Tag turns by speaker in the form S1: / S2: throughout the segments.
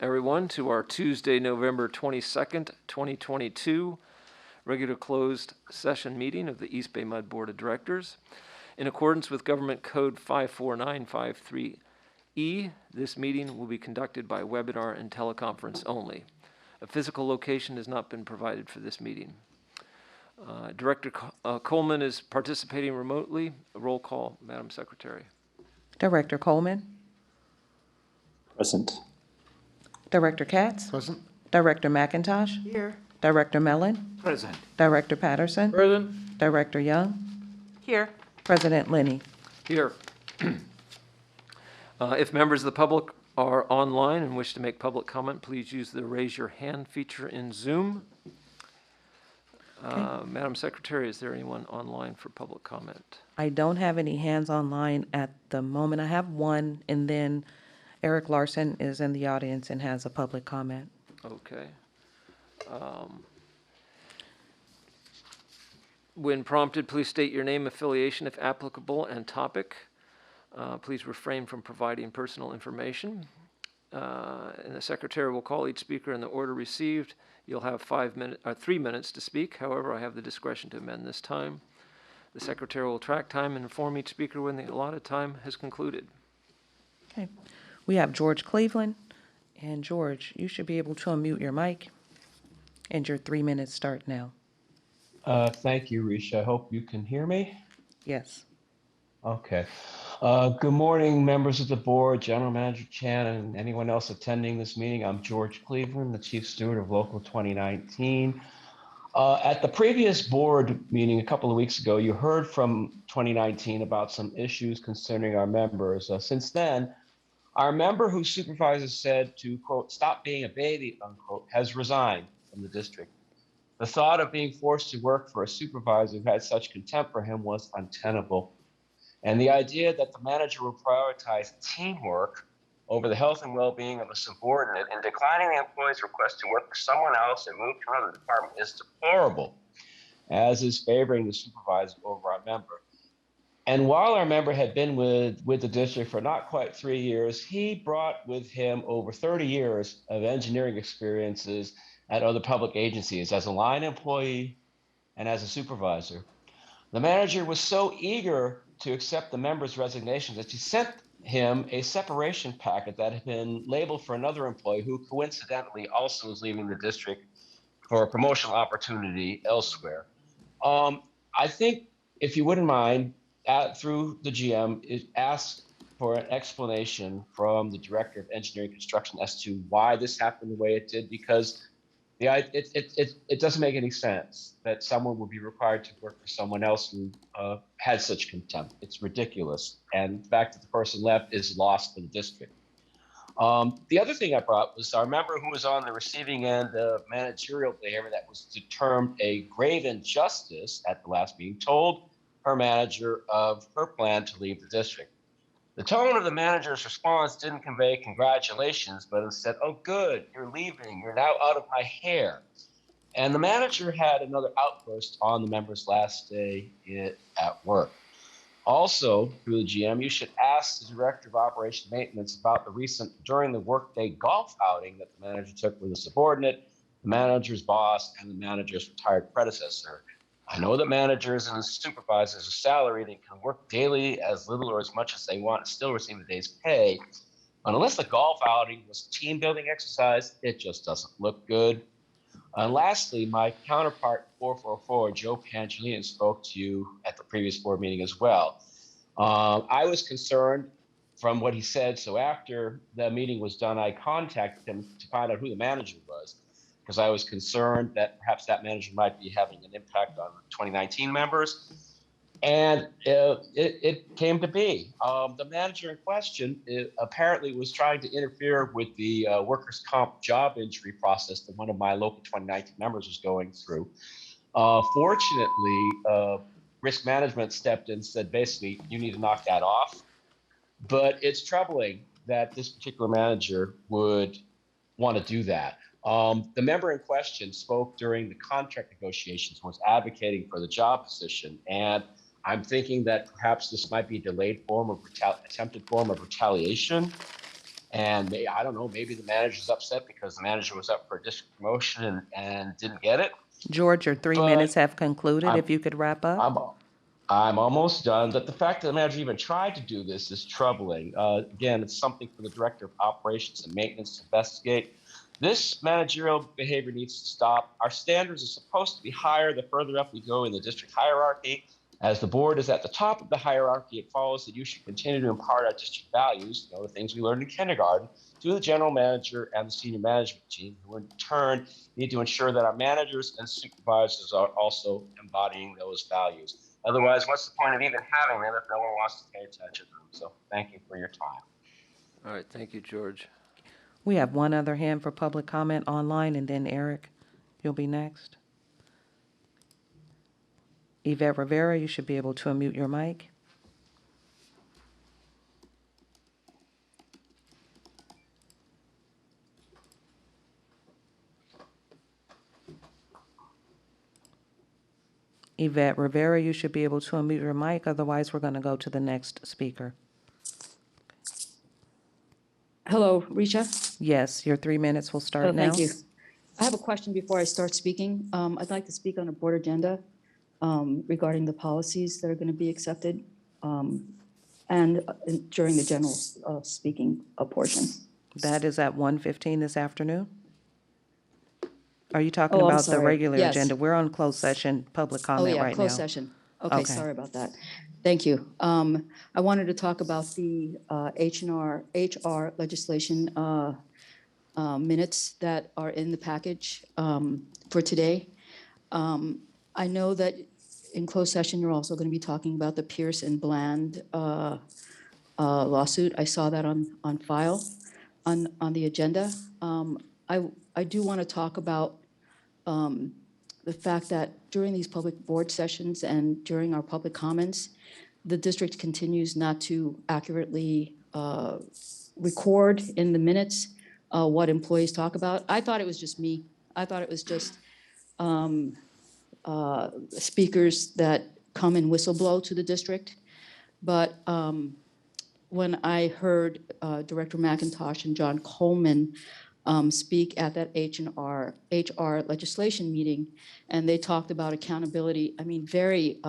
S1: everyone, to our Tuesday, November 22nd, 2022 regular closed session meeting of the East Bay Mud Board of Directors. In accordance with Government Code 54953E, this meeting will be conducted by webinar and teleconference only. A physical location has not been provided for this meeting. Director Coleman is participating remotely. A roll call, Madam Secretary.
S2: Director Coleman.
S3: Present.
S2: Director Katz.
S4: Present.
S2: Director McIntosh.
S4: Here.
S2: Director Mellon.
S4: Present.
S2: Director Patterson.
S4: Present.
S2: Director Young.
S5: Here.
S2: President Linney.
S1: Here. If members of the public are online and wish to make public comment, please use the raise your hand feature in Zoom. Madam Secretary, is there anyone online for public comment?
S2: I don't have any hands online at the moment. I have one, and then Eric Larson is in the audience and has a public comment.
S1: Okay. When prompted, please state your name, affiliation, if applicable, and topic. Please refrain from providing personal information. And the Secretary will call each speaker in the order received. You'll have 3 minutes to speak. However, I have the discretion to amend this time. The Secretary will track time and inform each speaker when the allotted time has concluded.
S2: Okay. We have George Cleveland. And George, you should be able to unmute your mic. And your 3 minutes start now.
S3: Thank you, Risha. I hope you can hear me.
S2: Yes.
S3: Okay. Good morning, members of the board, General Manager Chan, and anyone else attending this meeting. I'm George Cleveland, the Chief Steward of Local 2019. At the previous board meeting a couple of weeks ago, you heard from 2019 about some issues concerning our members. Since then, our member whose supervisor said to, quote, stop being a baby, unquote, has resigned from the district. The thought of being forced to work for a supervisor who had such contempt for him was untenable. And the idea that the manager will prioritize teamwork over the health and well-being of a subordinate and declining the employee's request to work for someone else and move to another department is deplorable, as is favoring the supervisor over our member. And while our member had been with the district for not quite 3 years, he brought with him over 30 years of engineering experiences at other public agencies as a line employee and as a supervisor. The manager was so eager to accept the member's resignation that she sent him a separation packet that had been labeled for another employee who coincidentally also was leaving the district for a promotional opportunity elsewhere. I think, if you wouldn't mind, through the GM, ask for an explanation from the Director of Engineering Construction as to why this happened the way it did, because it doesn't make any sense that someone would be required to work for someone else who had such contempt. It's ridiculous. And the fact that the person left is lost to the district. The other thing I brought was our member who was on the receiving end of managerial behavior that was termed a grave injustice at the last meeting, told her manager of her plan to leave the district. The tone of the manager's response didn't convey congratulations, but instead, oh, good, you're leaving. You're now out of my hair. And the manager had another outburst on the member's last day at work. Also, through the GM, you should ask the Director of Operation Maintenance about the recent during the workday golf outing that the manager took with a subordinate, the manager's boss, and the manager's retired predecessor. I know that managers and supervisors are salaried and can work daily as little or as much as they want and still receive a day's pay. But unless the golf outing was a team building exercise, it just doesn't look good. And lastly, my counterpart 444, Joe Pangilian, spoke to you at the previous board meeting as well. I was concerned from what he said. So after the meeting was done, I contacted him to find out who the manager was, because I was concerned that perhaps that manager might be having an impact on the 2019 members. And it came to be. The manager in question apparently was trying to interfere with the workers' comp job injury process that one of my local 2019 members was going through. Fortunately, risk management stepped in and said, basically, you need to knock that off. But it's troubling that this particular manager would want to do that. The member in question spoke during the contract negotiations, was advocating for the job position. And I'm thinking that perhaps this might be a delayed form of attempted form of retaliation. And I don't know, maybe the manager's upset because the manager was up for a district promotion and didn't get it.
S2: George, your 3 minutes
S3: But
S2: have concluded.
S3: I'm,
S2: If you could wrap up.
S3: I'm, I'm almost done. But the fact that the manager even tried to do this is troubling. Again, it's something for the director of operations and maintenance to investigate. This managerial behavior needs to stop. Our standards are supposed to be higher the further up we go in the district hierarchy. As the board is at the top of the hierarchy, it follows that you should continue to impart our district values, the things we learned in kindergarten, to the general manager and the senior management team, who in turn need to ensure that our managers and supervisors are also embodying those values. Otherwise, what's the point of even having them if no one wants to pay attention to them? So thank you for your time.
S1: All right, thank you, George.
S2: We have one other hand for public comment online, and then Eric, you'll be next. Yvette Rivera, you should be able to unmute your mic. Yvette Rivera, you should be able to unmute your mic. Otherwise, we're going to go to the next speaker.
S4: Hello, Risha.
S2: Yes, your 3 minutes will start now.
S4: Thank you. I have a question before I start speaking. I'd like to speak on a board agenda regarding the policies that are going to be accepted and during the general speaking portion.
S2: That is at 1:15 this afternoon? Are you talking
S4: Oh, I'm
S2: about the
S4: sorry.
S2: regular
S4: Yes.
S2: agenda? We're on closed session, public
S4: Oh,
S2: comment
S4: yeah,
S2: right
S4: closed
S2: now.
S4: session. Okay,
S2: Okay.
S4: sorry about that. Thank you. I wanted to talk about the HR legislation minutes that are in the package for today. I know that in closed session, you're also going to be talking about the Pierce and Bland lawsuit. I saw that on file on the agenda. I do want to talk about the fact that during these public board sessions and during our public comments, the district continues not to accurately record in the minutes what employees talk about. I thought it was just me. I thought it was just speakers that come and whistleblow to the district. But when I heard Director McIntosh and John Coleman speak at that HR legislation meeting, and they talked about accountability, I mean, very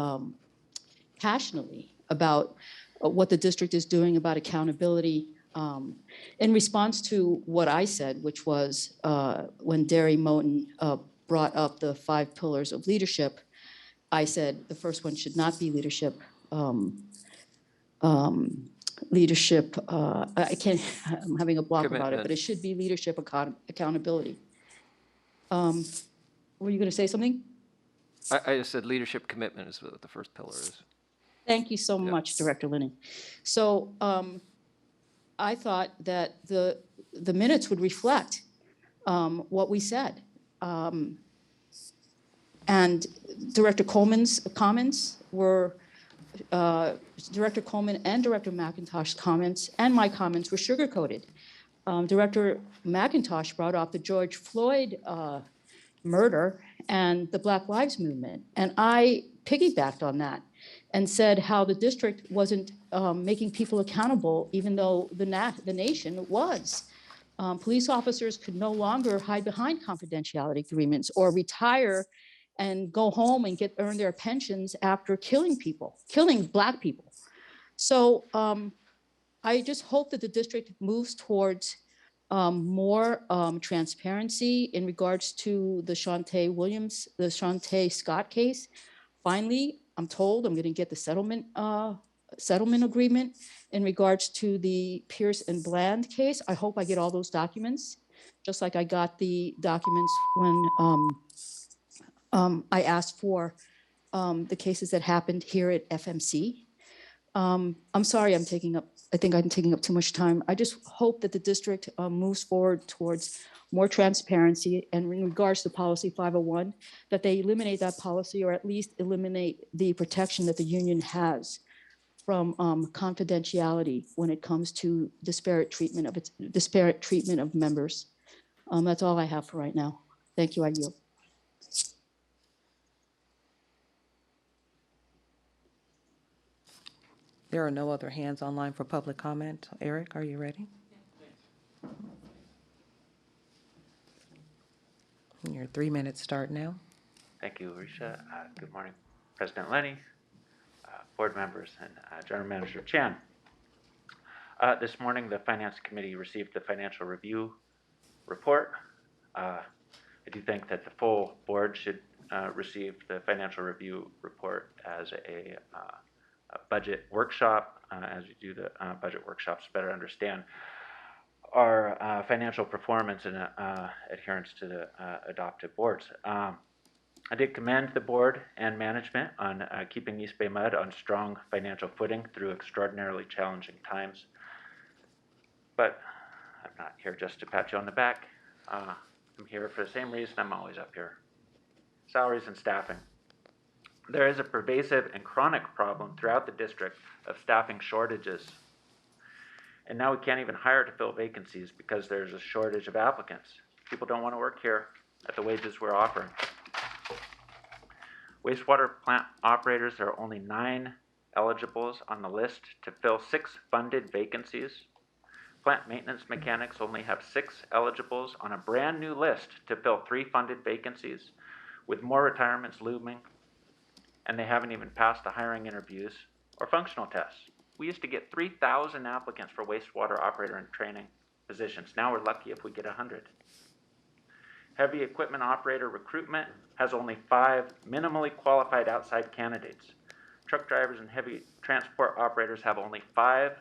S4: passionately about what the district is doing about accountability in response to what I said, which was when Derry Moten brought up the 5 pillars of leadership, I said the first one should not be leadership. Leadership, I can't, I'm having a block about it, but it should be leadership accountability. Were you going to say something?
S1: I just said leadership commitment is what the first pillar is.
S4: Thank you so much, Director Linning. So I thought that the minutes would reflect what we said. And Director Coleman's comments were, Director Coleman and Director McIntosh's comments and my comments were sugar-coated. Director McIntosh brought up the George Floyd murder and the Black Lives Movement. And I piggybacked on that and said how the district wasn't making people accountable, even though the nation was. Police officers could no longer hide behind confidentiality agreements or retire and go home and earn their pensions after killing people, killing Black people. So I just hope that the district moves towards more transparency in regards to the Shante Scott case. Finally, I'm told I'm going to get the settlement agreement in regards to the Pierce and Bland case. I hope I get all those documents, just like I got the documents when I asked for the cases that happened here at FMC. I'm sorry I think I'm taking up too much time. I just hope that the district moves forward towards more transparency, and in regards to policy 501, that they eliminate that policy or at least eliminate the protection that the union has from confidentiality when it comes to disparate treatment of members. That's all I have for right now. Thank you, I yield.
S2: There are no other hands online for public comment. Eric, are you ready? Your 3 minutes start now.
S5: Thank you, Risha. Good morning, President Lenny, board members, and General Manager Chan. This morning, the Finance Committee received the financial review report. I do think that the full board should receive the financial review report as a budget workshop, as you do the budget workshops to better understand our financial performance and adherence to the adopted boards. I did commend the board and management on keeping East Bay MUD on strong financial footing through extraordinarily challenging times. But I'm not here just to pat you on the back. I'm here for the same reason I'm always up here: salaries and staffing. There is a pervasive and chronic problem throughout the district of staffing shortages. And now we can't even hire to fill vacancies because there's a shortage of applicants. People don't want to work here at the wages we're offering. Wastewater plant operators, there are only 9 eligibles on the list to fill 6 funded vacancies. Plant maintenance mechanics only have 6 eligibles on a brand new list to fill 3 funded vacancies, with more retirements looming, and they haven't even passed the hiring interviews or functional tests. We used to get 3,000 applicants for wastewater operator and training positions. Now we're lucky if we get 100. Heavy equipment operator recruitment has only 5 minimally qualified outside candidates. Truck drivers and heavy transport operators have only 5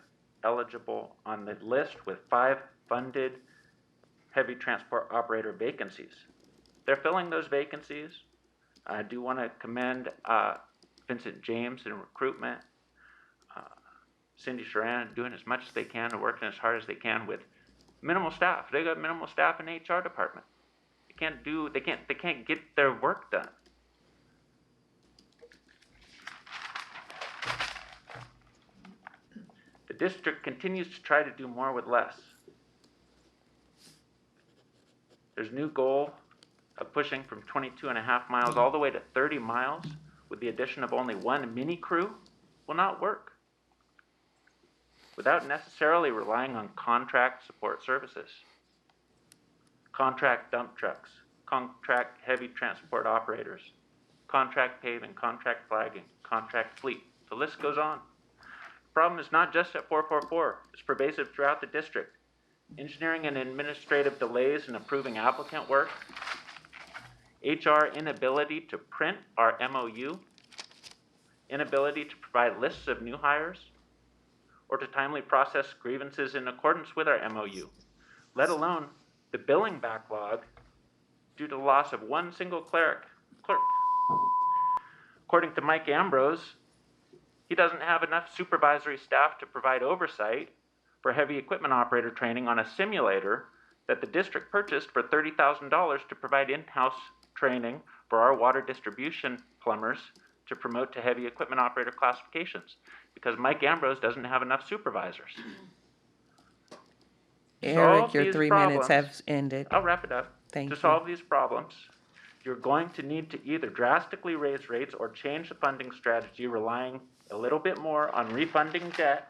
S5: eligible on the list, with 5 funded heavy transport operator vacancies. They're filling those vacancies. I do want to commend Vincent James in recruitment, Cindy Sharan doing as much as they can and working as hard as they can with minimal staff. They got minimal staff in the HR department. They can't get their work done. The district continues to try to do more with less. There's a new goal of pushing from 22.5 miles all the way to 30 miles with the addition of only 1 mini crew will not work without necessarily relying on contract support services. Contract dump trucks, contract heavy transport operators, contract paving, contract flagging, contract fleet. The list goes on. The problem is not just at 444. It's pervasive throughout the district. Engineering and administrative delays in approving applicant work, HR inability to print our MOU, inability to provide lists of new hires, or to timely process grievances in accordance with our MOU, let alone the billing backlog due to the loss of 1 single clerk. According to Mike Ambrose, he doesn't have enough supervisory staff to provide oversight for heavy equipment operator training on a simulator that the district purchased for $30,000 to provide in-house training for our water distribution plumbers to promote to heavy equipment operator classifications, because Mike Ambrose doesn't have enough supervisors.
S2: Eric, your 3 minutes have ended.
S5: I'll wrap it up.
S2: Thank you.
S5: To solve these problems, you're going to need to either drastically raise rates or change the funding strategy, relying a little bit more on refunding debt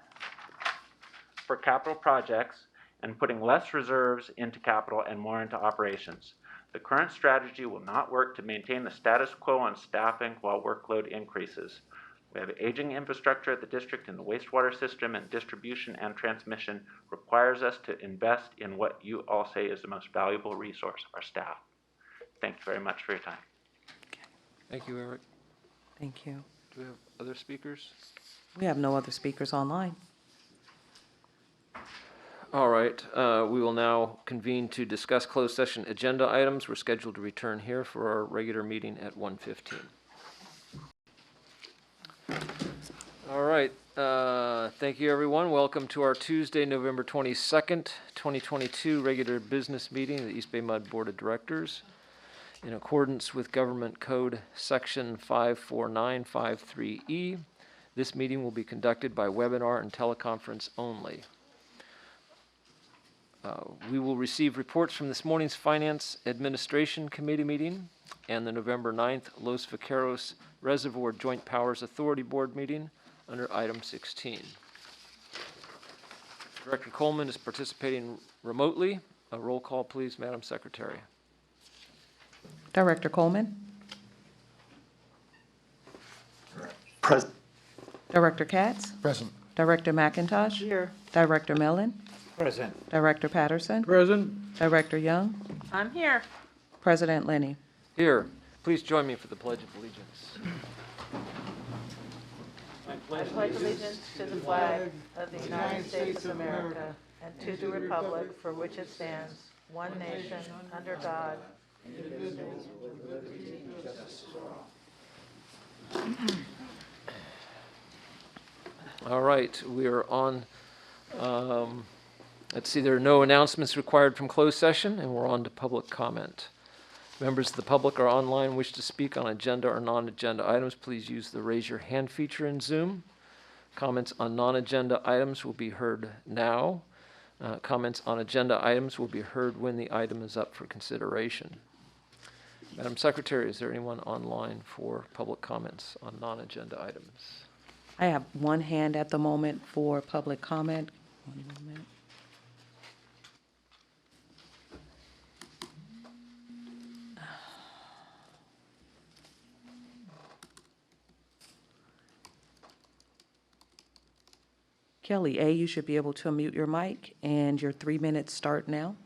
S5: for capital projects and putting less reserves into capital and more into operations. The current strategy will not work to maintain the status quo on staffing while workload increases. We have aging infrastructure at the district, and the wastewater system and distribution and transmission requires us to invest in what you all say is the most valuable resource, our staff. Thank you very much for your time.
S1: Thank you, Eric.
S2: Thank you.
S1: Do we have other speakers?
S2: We have no other speakers online.
S1: All right, we will now convene to discuss closed session agenda items. We're scheduled to return here for our regular meeting at 1:15. All right, thank you, everyone. Welcome to our Tuesday, November 22nd, 2022 regular business meeting of the East Bay MUD Board of Directors. In accordance with Government Code Section 54953E, this meeting will be conducted by webinar and teleconference only. We will receive reports from this morning's Finance Administration Committee meeting and the November 9th Los Vaqueros Reservoir Joint Powers Authority Board meeting under item 16. Director Coleman is participating remotely. A roll call, please, Madam Secretary.
S2: Director Coleman,
S6: Present.
S2: Director Katz,
S6: Present.
S2: Director McIntosh. Here. Director Mellon,
S6: Present.
S2: Director Patterson,
S6: Present.
S2: Director Young,
S7: I'm here.
S2: President Lenny.
S1: Here, please join me for the Pledge of Allegiance.
S7: I pledge allegiance to the flag of the United States of America and to the republic for which it stands, one nation, under God.
S1: All right, we are on, let's see, there are no announcements required from closed session, and we're on to public comment. Members of the public are online and wish to speak on agenda or non-agenda items, please use the raise your hand feature in Zoom. Comments on non-agenda items will be heard now. Comments on agenda items will be heard when the item is up for consideration. Madam Secretary, is there anyone online for public comments on non-agenda items?
S2: I have one hand at the moment for public comment. One moment. Kelly A., you should be able to unmute your mic, and your 3 minutes start now.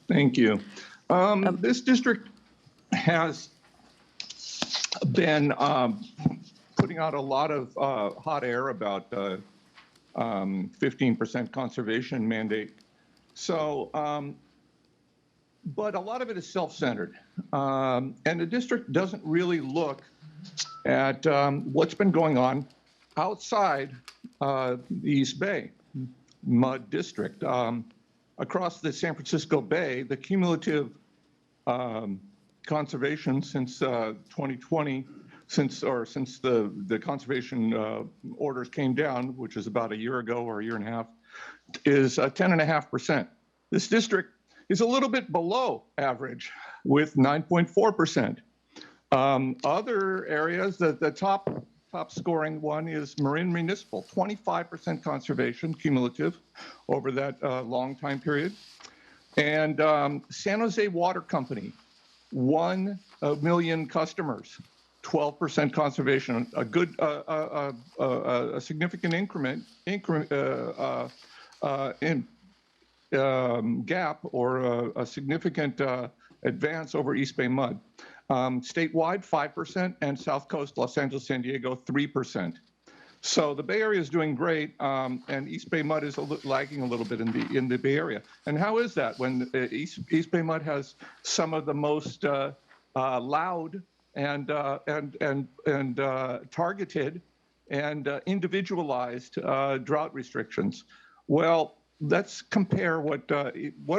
S8: Thank you. This district has been putting out a lot of hot air about 15% conservation mandate. So, but a lot of it is self-centered. And the district doesn't really look at what's been going on outside the East Bay MUD district. Across the San Francisco Bay, the cumulative conservation since 2020, since the conservation orders came down, which is about a year ago or a year and a half, is 10.5%. This district is a little bit below average with 9.4%. Other areas, the top scoring one is Marin Municipal, 25% conservation cumulative over that long time period. And San Jose Water Company, 1 million customers, 12% conservation, a good, a significant gap or a significant advance over East Bay MUD. Statewide, 5%, and South Coast, Los Angeles, San Diego, 3%. So the Bay Area is doing great, and East Bay MUD is lagging a little bit in the Bay Area. And how is that when East Bay MUD has some of the most loud and targeted and individualized drought restrictions? Well, let's compare what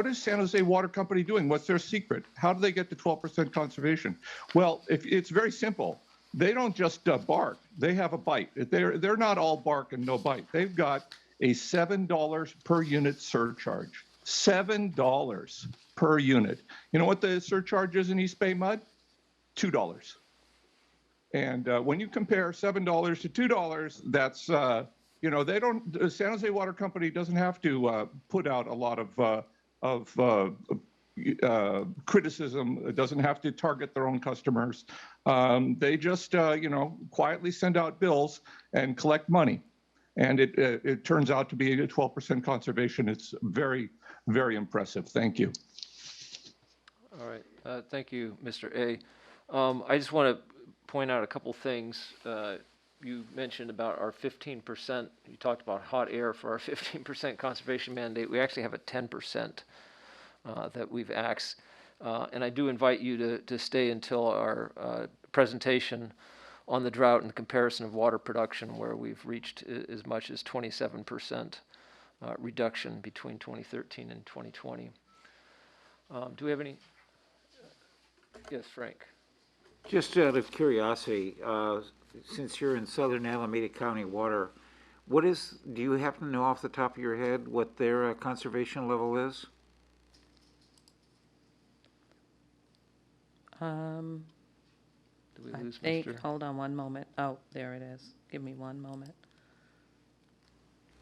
S8: is San Jose Water Company doing? What's their secret? How do they get to 12% conservation? Well, it's very simple. They don't just bark. They have a bite. They're not all bark and no bite. They've got a $7 per unit surcharge. $7 per unit. You know what the surcharge is in East Bay MUD? $2. And when you compare $7 to $2, that's you know, they don't. San Jose Water Company doesn't have to put out a lot of criticism. It doesn't have to target their own customers. They just, you know, quietly send out bills and collect money, and it turns out to be a 12% conservation. It's very, very impressive. Thank you.
S1: All right, thank you, Mr. A. I just want to point out a couple things. You mentioned about our 15%, you talked about hot air for our 15% conservation mandate. We actually have a 10% that we've axed. And I do invite you to stay until our presentation on the drought and the comparison of water production, where we've reached as much as 27% reduction between 2013 and 2020. Do we have any? Yes, Frank.
S6: Just out of curiosity, since you're in southern Alameda County water, do you happen to know off the top of your head what their conservation level is?
S1: Do we
S2: I
S1: lose
S2: think,
S1: Mr.?
S2: hold on one moment. Oh, there it is. Give me one moment.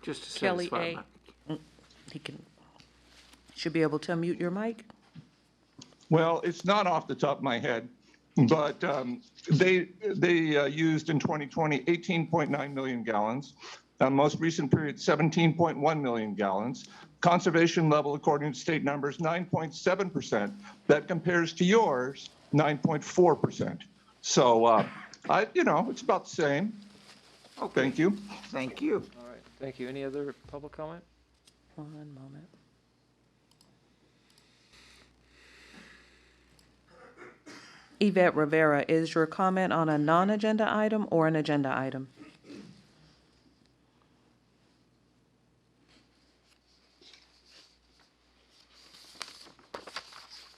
S6: Just to
S2: Kelly
S6: satisfy
S2: A. He should be able to unmute your mic.
S8: Well, it's not off the top of my head, but they used in 2020 18.9 million gallons. Most recent period, 17.1 million gallons. Conservation level, according to state numbers, 9.7%. That compares to yours, 9.4%. So, it's about the same.
S6: Okay.
S8: Thank you.
S6: Thank you.
S1: All right, thank you. Any other public comment?
S2: One moment. Yvette Rivera, is your comment on a non-agenda item or an agenda item?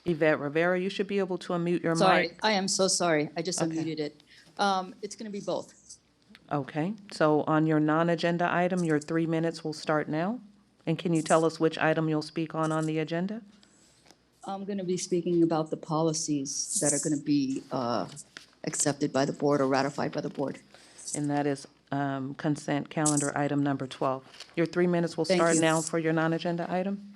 S2: Yvette Rivera, you should be able to unmute your
S4: Sorry,
S2: mic.
S4: I am so sorry. I just
S2: Okay.
S4: unmuted it. It's going to be both.
S2: Okay, so on your non-agenda item, your 3 minutes will start now. And can you tell us which item you'll speak on the agenda?
S4: I'm going to be speaking about the policies that are going to be accepted by the board or ratified by the board.
S2: And that is consent calendar item number 12. Your 3 minutes will
S4: Thank
S2: start
S4: you.
S2: now for your non-agenda item.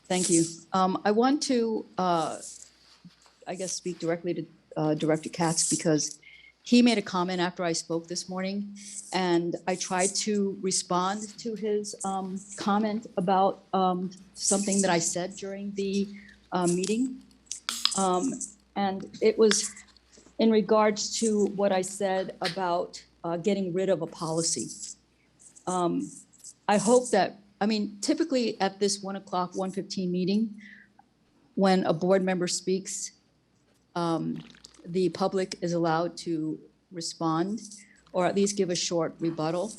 S4: Thank you. I want to, I guess, speak directly to Director Katz because he made a comment after I spoke this morning, and I tried to respond to his comment about something that I said during the meeting. And it was in regards to what I said about getting rid of a policy. I hope that, typically at this 1 o'clock, 1:15 meeting, when a board member speaks, the public is allowed to respond or at least give a short rebuttal.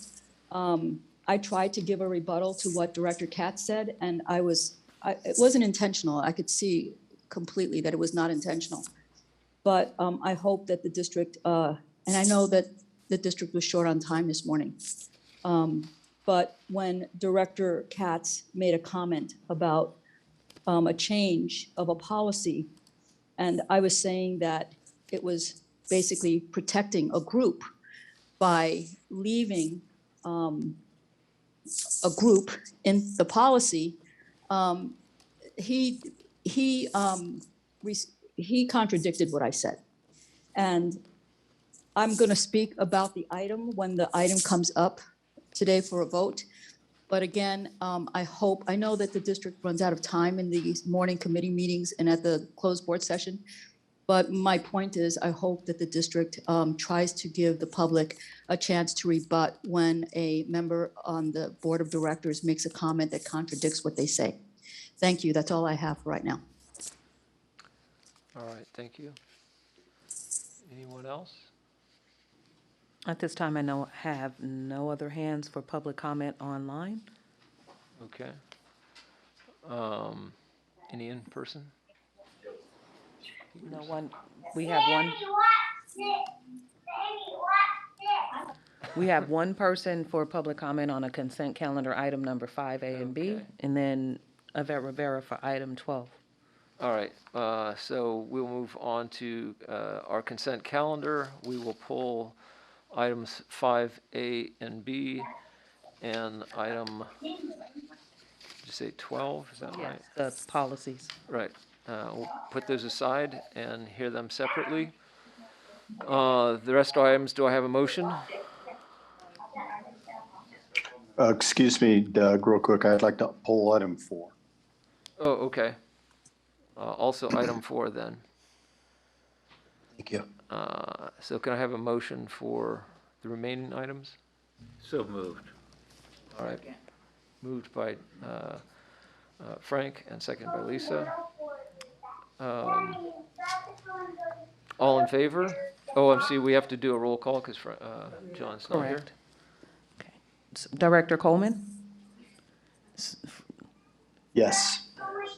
S4: I tried to give a rebuttal to what Director Katz said, and it wasn't intentional. I could see completely that it was not intentional. But I hope that the district, and I know that the district was short on time this morning. But when Director Katz made a comment about a change of a policy, and I was saying that it was basically protecting a group by leaving a group in the policy, he contradicted what I said. And I'm going to speak about the item when the item comes up today for a vote. But again, I know that the district runs out of time in these morning committee meetings and at the closed board session. But my point is, I hope that the district tries to give the public a chance to rebut when a member on the board of directors makes a comment that contradicts what they say. Thank you. That's all I have right now.
S1: All right, thank you. Anyone else?
S2: At this time, I have no other hands for public comment online.
S1: Okay. Any in person?
S2: No one, we have one. We have one person for public comment on a consent calendar item number 5A and B,
S1: Okay.
S2: and then Yvette Rivera for item 12.
S1: All right, so we'll move on to our consent calendar. We will pull items 5A and B, and item, did you say 12? Is that right?
S2: The policies.
S1: Right. We'll put those aside and hear them separately. The rest of items, do I have a motion?
S9: Excuse me, Doug, real quick. I'd like to pull item 4.
S1: Oh, okay. Also item 4 then.
S9: Thank you.
S1: So can I have a motion for the remaining items?
S6: So moved.
S1: All right. Moved by Frank and seconded by Lisa. All in favor? OMC, we have to do a roll call because John's not here.
S2: Correct. Okay. Director Coleman?
S9: Yes.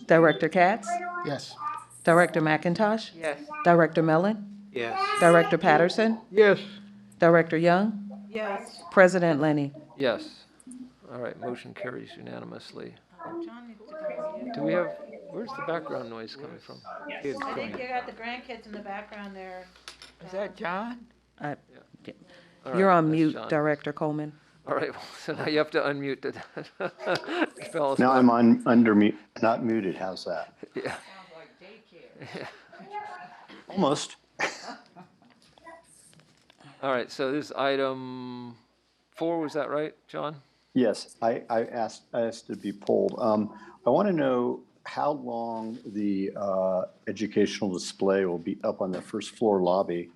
S2: Director Katz?
S9: Yes.
S2: Director McIntosh?
S7: Yes.
S2: Director Mellon?
S6: Yes.
S2: Director Patterson?
S6: Yes.
S2: Director Young?
S7: Yes.
S2: President Lenny?
S1: Yes. All right, motion carries unanimously.
S7: John needs to go on mute.
S1: Do we have, where's the background noise coming from?
S6: Kids
S7: I think
S6: coming.
S7: you got the grandkids in the background there.
S6: Is that John?
S1: All
S2: You're
S1: right,
S2: on
S1: that's
S2: mute,
S1: John.
S2: Director Coleman.
S1: All right, well, so now you have to unmute the fellows.
S9: Now I'm on under mute, not muted. How's that?
S1: Yeah.
S9: Almost.
S1: All right, so this is item 4, was that right, John?
S9: Yes, I asked to be polled. I want to know how long the educational display will be up on the first floor lobby.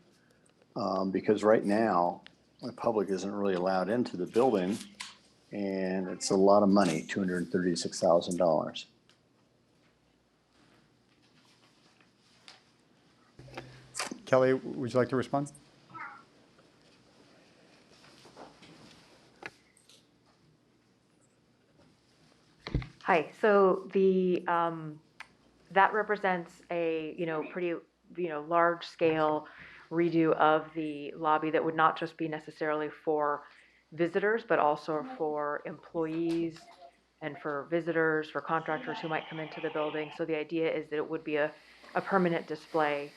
S9: Because right now, the public isn't really allowed into the building, and it's a lot of money, $236,000.
S10: Kelly, would you like to respond?
S11: Hi, so that represents a, pretty, large scale redo of the lobby that would not just be necessarily for visitors, but also for employees and for visitors, for contractors who might come into the building. So the idea is that it would be a permanent display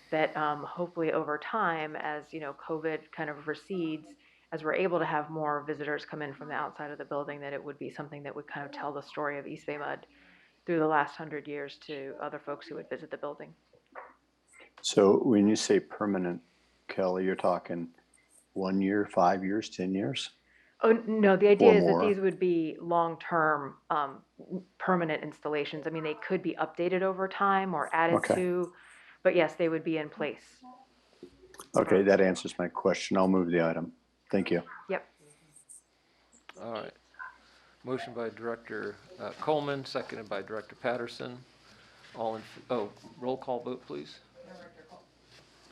S11: that hopefully over time, as, COVID kind of recedes, as we're able to have more visitors come in from the outside of the building, that it would be something that would kind of tell the story of East EBMUD through the last 100 years to other folks who would visit the building.
S9: So when you say permanent, Kelly, you're talking 1 year, 5 years, 10 years?
S11: Oh, no, the idea
S9: Or
S11: is that
S9: more.
S11: these would be long-term, permanent installations. I mean, they could be updated over time or added
S9: Okay.
S11: to, but yes, they would be in place.
S9: Okay, that answers my question. I'll move the item. Thank you.
S11: Yep.
S1: All right. Motion by Director Coleman, seconded by Director Patterson. Roll call vote, please.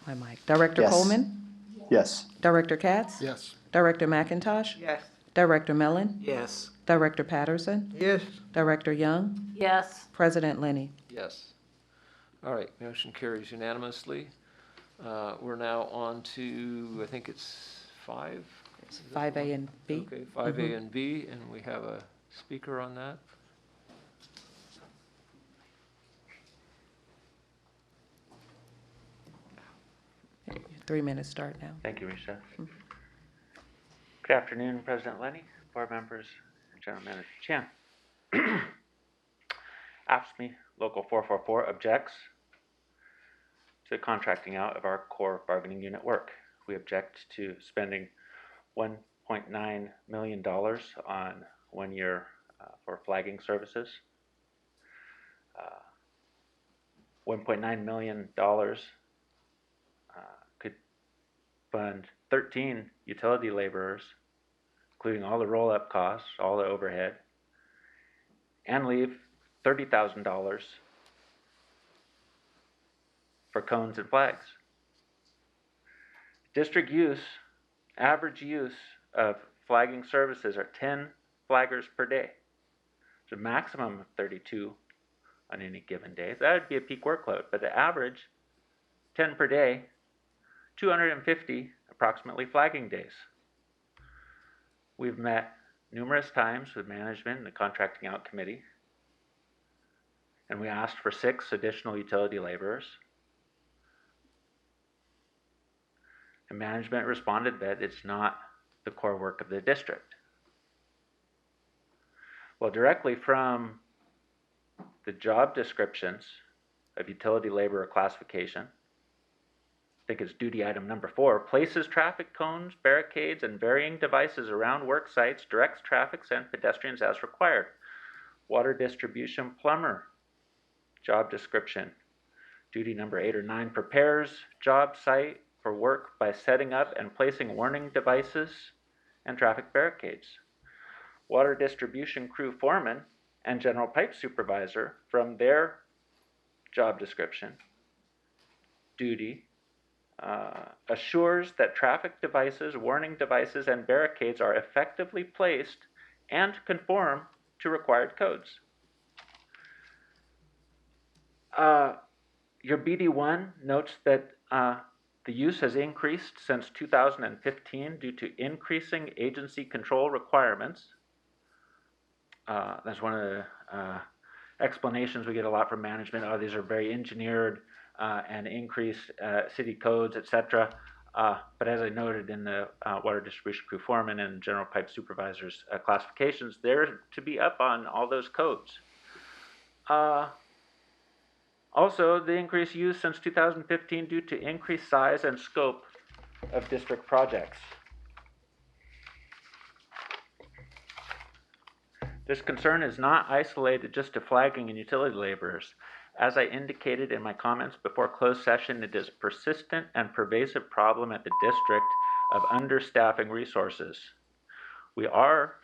S2: My mic. Director
S9: Yes.
S2: Coleman?
S9: Yes.
S2: Director Katz?
S10: Yes.
S2: Director McIntosh?
S6: Yes.
S2: Director Mellon?
S6: Yes.
S2: Director Patterson?
S6: Yes.
S2: Director Young?
S7: Yes.
S2: President Lenny?
S1: Yes. All right, motion carries unanimously. We're now on to, I think it's 5?
S2: It's 5A and B.
S1: Okay, 5A and B, and we have a speaker on that.
S2: Your 3 minutes start now.
S5: Thank you, Risha. Good afternoon, President Lenny, board members, and General Manager Chan. AFSCME Local 444 objects to the contracting out of our core bargaining unit work. We object to spending $1.9 million on 1 year for flagging services. $1.9 million could fund 13 utility laborers, including all the roll-up costs, all the overhead, and leave $30,000 for cones and flags. District use, average use of flagging services are 10 flaggers per day. It's a maximum of 32 on any given day. So that would be a peak workload, but the average 10 per day, 250 approximately flagging days. We've met numerous times with management and the contracting out committee, and we asked for 6 additional utility laborers. And management responded that it's not the core work of the district. Well, directly from the job descriptions of utility laborer classification, I think it's duty item number 4, places traffic cones, barricades, and varying devices around work sites, directs traffic and pedestrians as required. Water distribution plumber, job description. Duty number 8 or 9, prepares job site for work by setting up and placing warning devices and traffic barricades. Water distribution crew foreman and general pipe supervisor, from their job description, duty, assures that traffic devices, warning devices, and barricades are effectively placed and conform to required codes. Your BD1 notes that the use has increased since 2015 due to increasing agency control requirements. That's one of the explanations we get a lot from management. Oh, these are very engineered and increased city codes, etc. But as I noted in the water distribution crew foreman and general pipe supervisors classifications, they're to be up on all those codes. Also, the increased use since 2015 due to increased size and scope of district projects. This concern is not isolated just to flagging and utility laborers. As I indicated in my comments before closed session, it is a persistent and pervasive problem at the district of understaffing resources. We are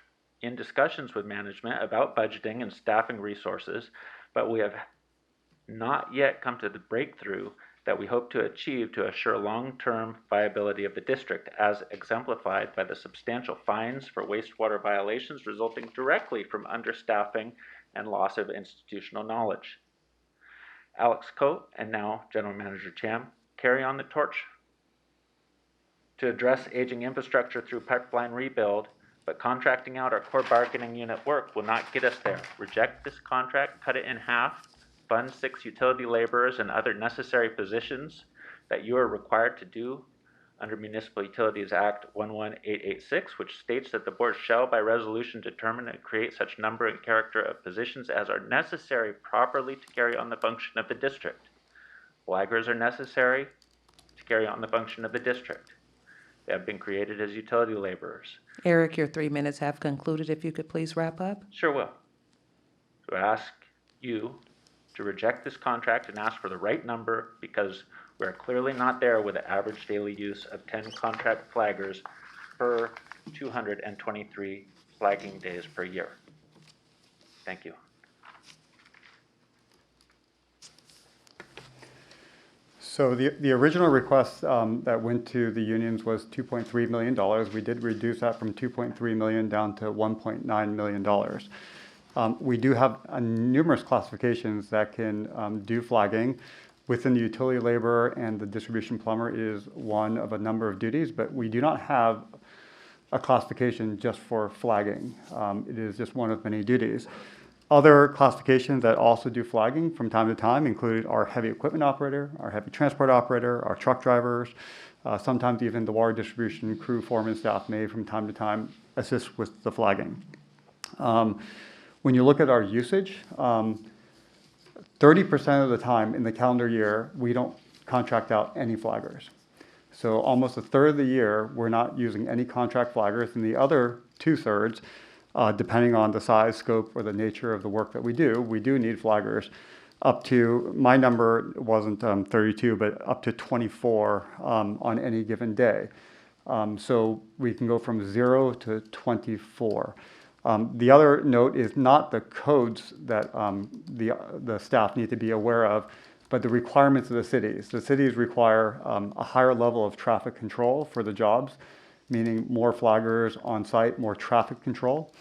S5: in discussions with management about budgeting and staffing resources, but we have not yet come to the breakthrough that we hope to achieve to assure long-term viability of the district, as exemplified by the substantial fines for wastewater violations resulting directly from understaffing and loss of institutional knowledge. Alex Coe, and now General Manager Cham, carry on the torch to address aging infrastructure through pipeline rebuild, but contracting out our core bargaining unit work will not get us there. Reject this contract, cut it in half, fund 6 utility laborers and other necessary positions that you are required to do under Municipal Utilities Act 11886, which states that the board shall by resolution determine and create such number and character of positions as are necessary properly to carry on the function of the district. Flaggers are necessary to carry on the function of the district. They have been created as utility laborers.
S2: Eric, your 3 minutes have concluded. If you could please wrap up.
S5: Sure will. So I ask you to reject this contract and ask for the right number, because we're clearly not there with the average daily use of 10 contract flaggers per 223 flagging days per year. Thank you.
S10: So the original request that went to the unions was $2.3 million. We did reduce that from $2.3 million down to $1.9 million. We do have numerous classifications that can do flagging. Within the utility laborer and the distribution plumber is one of a number of duties, but we do not have a classification just for flagging. It is just one of many duties. Other classifications that also do flagging from time to time include our heavy equipment operator, our heavy transport operator, our truck drivers, sometimes even the water distribution crew foreman staff may from time to time assist with the flagging. When you look at our usage, 30% of the time in the calendar year, we don't contract out any flaggers. So almost a third of the year, we're not using any contract flaggers, and the other 2/3, depending on the size, scope, or the nature of the work that we do need flaggers. Up to, my number wasn't 32, but up to 24 on any given day. So we can go from 0 to 24. The other note is not the codes that the staff need to be aware of, but the requirements of the cities. The cities require a higher level of traffic control for the jobs, meaning more flaggers on site, more traffic control.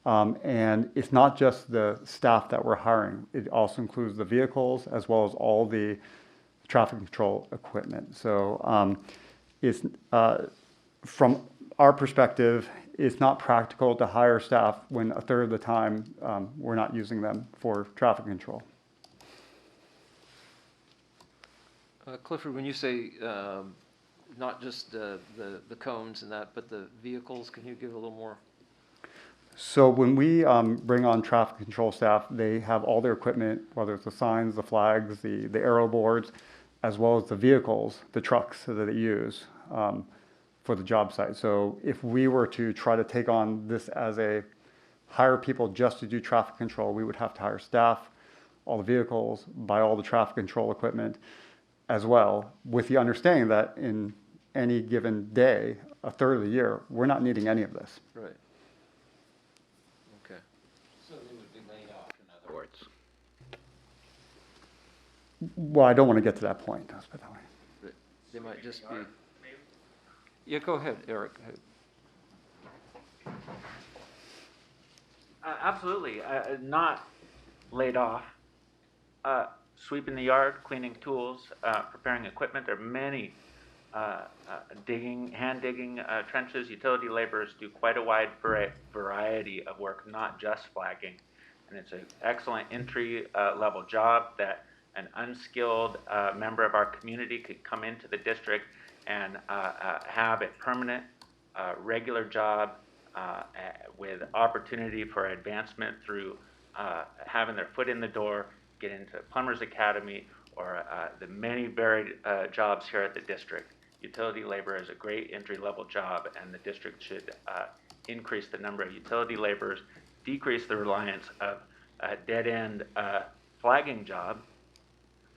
S10: And it's not just the staff that we're hiring. It also includes the vehicles as well as all the traffic control equipment. So it's from our perspective, it's not practical to hire staff when a third of the time we're not using them for traffic control.
S1: Clifford, when you say not just the cones and that, but the vehicles, can you give a little more?
S10: So when we bring on traffic control staff, they have all their equipment, whether it's the signs, the flags, the arrow boards, as well as the vehicles, the trucks that they use for the job site. So if we were to try to take on this as a hire people just to do traffic control, we would have to hire staff, all the vehicles, buy all the traffic control equipment as well, with the understanding that in any given day, a third of the year, we're not needing any of this.
S1: Right. Okay.
S6: So they would be laid off, in other words.
S10: Well, I don't want to get to that point, let's put it that way.
S1: They might just be. Yeah, go ahead, Eric.
S5: Absolutely. Not laid off. Sweeping the yard, cleaning tools, preparing equipment. There are many hand digging trenches. Utility laborers do quite a wide variety of work, not just flagging. And it's an excellent entry level job that an unskilled member of our community could come into the district and have a permanent, regular job with opportunity for advancement through having their foot in the door get into Plumber's Academy or the many varied jobs here at the district. Utility labor is a great entry-level job, and the district should increase the number of utility laborers, decrease the reliance of dead-end flagging job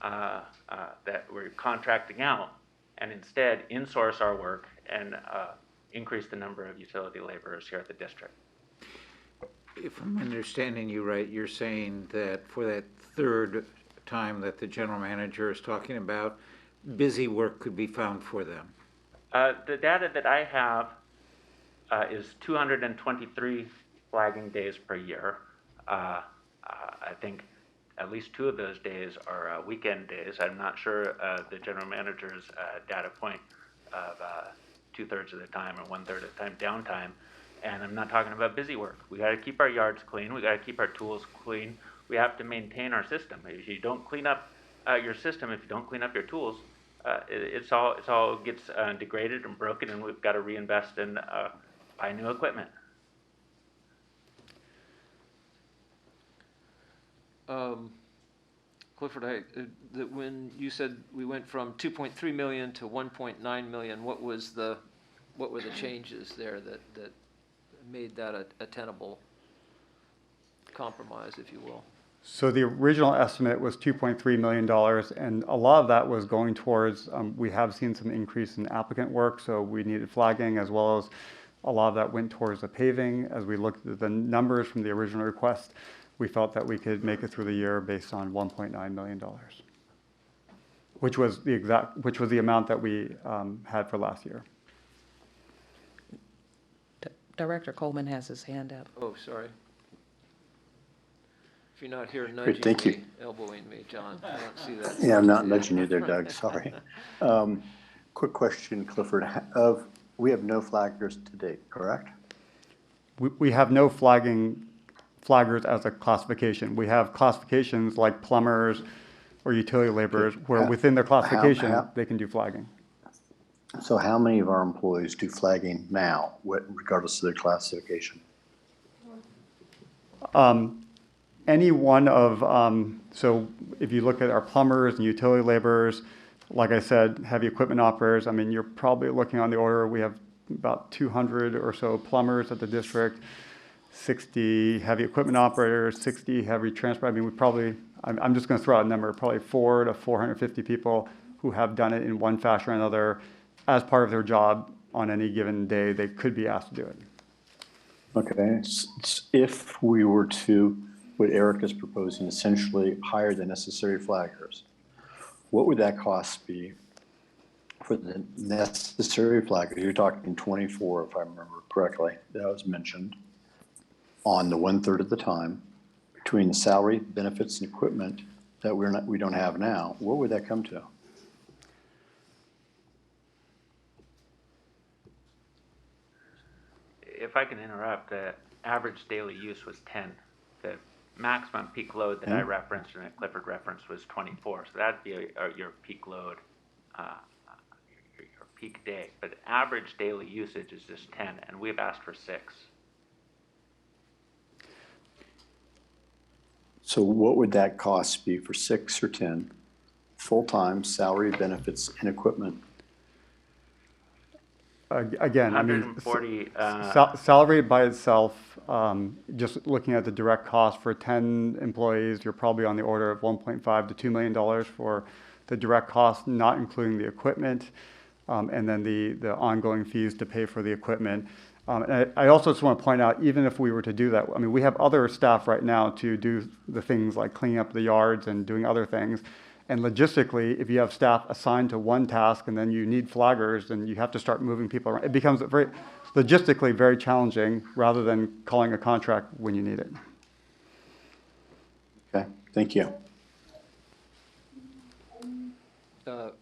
S5: that we're contracting out, and instead insource our work and increase the number of utility laborers here at the district.
S6: If I'm understanding you right, you're saying that for that third time that the general manager is talking about, busy work could be found for them.
S5: The data that I have is 223 flagging days per year. I think at least 2 of those days are weekend days. I'm not sure the general manager's data point of 2/3 of the time or 1/3 of the time downtime. And I'm not talking about busy work. We got to keep our yards clean. We got to keep our tools clean. We have to maintain our system. If you don't clean up your system, if you don't clean up your tools, it all gets degraded and broken, and we've got to reinvest in buy new equipment.
S1: Clifford, when you said we went from 2.3 million to 1.9 million, what were the changes there that made that a tenable compromise, if you will?
S10: So the original estimate was $2.3 million, and a lot of that was going towards, we have seen some increase in applicant work, so we needed flagging, as well as a lot of that went towards the paving. As we looked at the numbers from the original request, we felt that we could make it through the year based on $1.9 million, which was the amount that we had for last year.
S2: Director Coleman has his hand up.
S1: Oh, sorry. If you're not here nudging
S9: thank you.
S1: me, elbowing me, John, I don't see that.
S9: Yeah, I'm not nudging you there, Doug, sorry. Quick question, Clifford. We have no flaggers to date, correct?
S10: We have no flaggers as a classification. We have classifications like plumbers or utility laborers, where within their classification, they can do flagging.
S9: So how many of our employees do flagging now, regardless of their classification?
S10: Any one of, so if you look at our plumbers and utility laborers, like I said, heavy equipment operators, I mean, you're probably looking on the order, we have about 200 or so plumbers at the district, 60 heavy equipment operators, 60 heavy transport. I mean, we probably, I'm just going to throw out a number, probably 400 to 450 people who have done it in one fashion or another as part of their job on any given day. They could be asked to do it.
S9: Okay, if we were to, what Eric is proposing, essentially hire the necessary flaggers, what would that cost be for the necessary flaggers? You're talking 24, if I remember correctly, that was mentioned, on the 1/3 of the time, between the salary, benefits, and equipment that we don't have now. What would that come to?
S5: If I can interrupt, the average daily use was 10. The maximum peak load that I referenced and that Clifford referenced was 24. So that'd be your peak load, your peak day. But average daily usage is just 10, and we've asked for 6.
S9: So what would that cost be for 6 or 10, full-time, salary, benefits, and equipment?
S10: Again, I mean,
S5: 140.
S10: salary by itself, just looking at the direct cost for 10 employees, you're probably on the order of $1.5 to $2 million for the direct cost, not including the equipment, and then the ongoing fees to pay for the equipment. And I also just want to point out, even if we were to do that, I mean, we have other staff right now to do the things like cleaning up the yards and doing other things. And logistically, if you have staff assigned to one task and then you need flaggers and you have to start moving people around, it becomes logistically very challenging rather than calling a contract when you need it.
S9: Okay, thank you.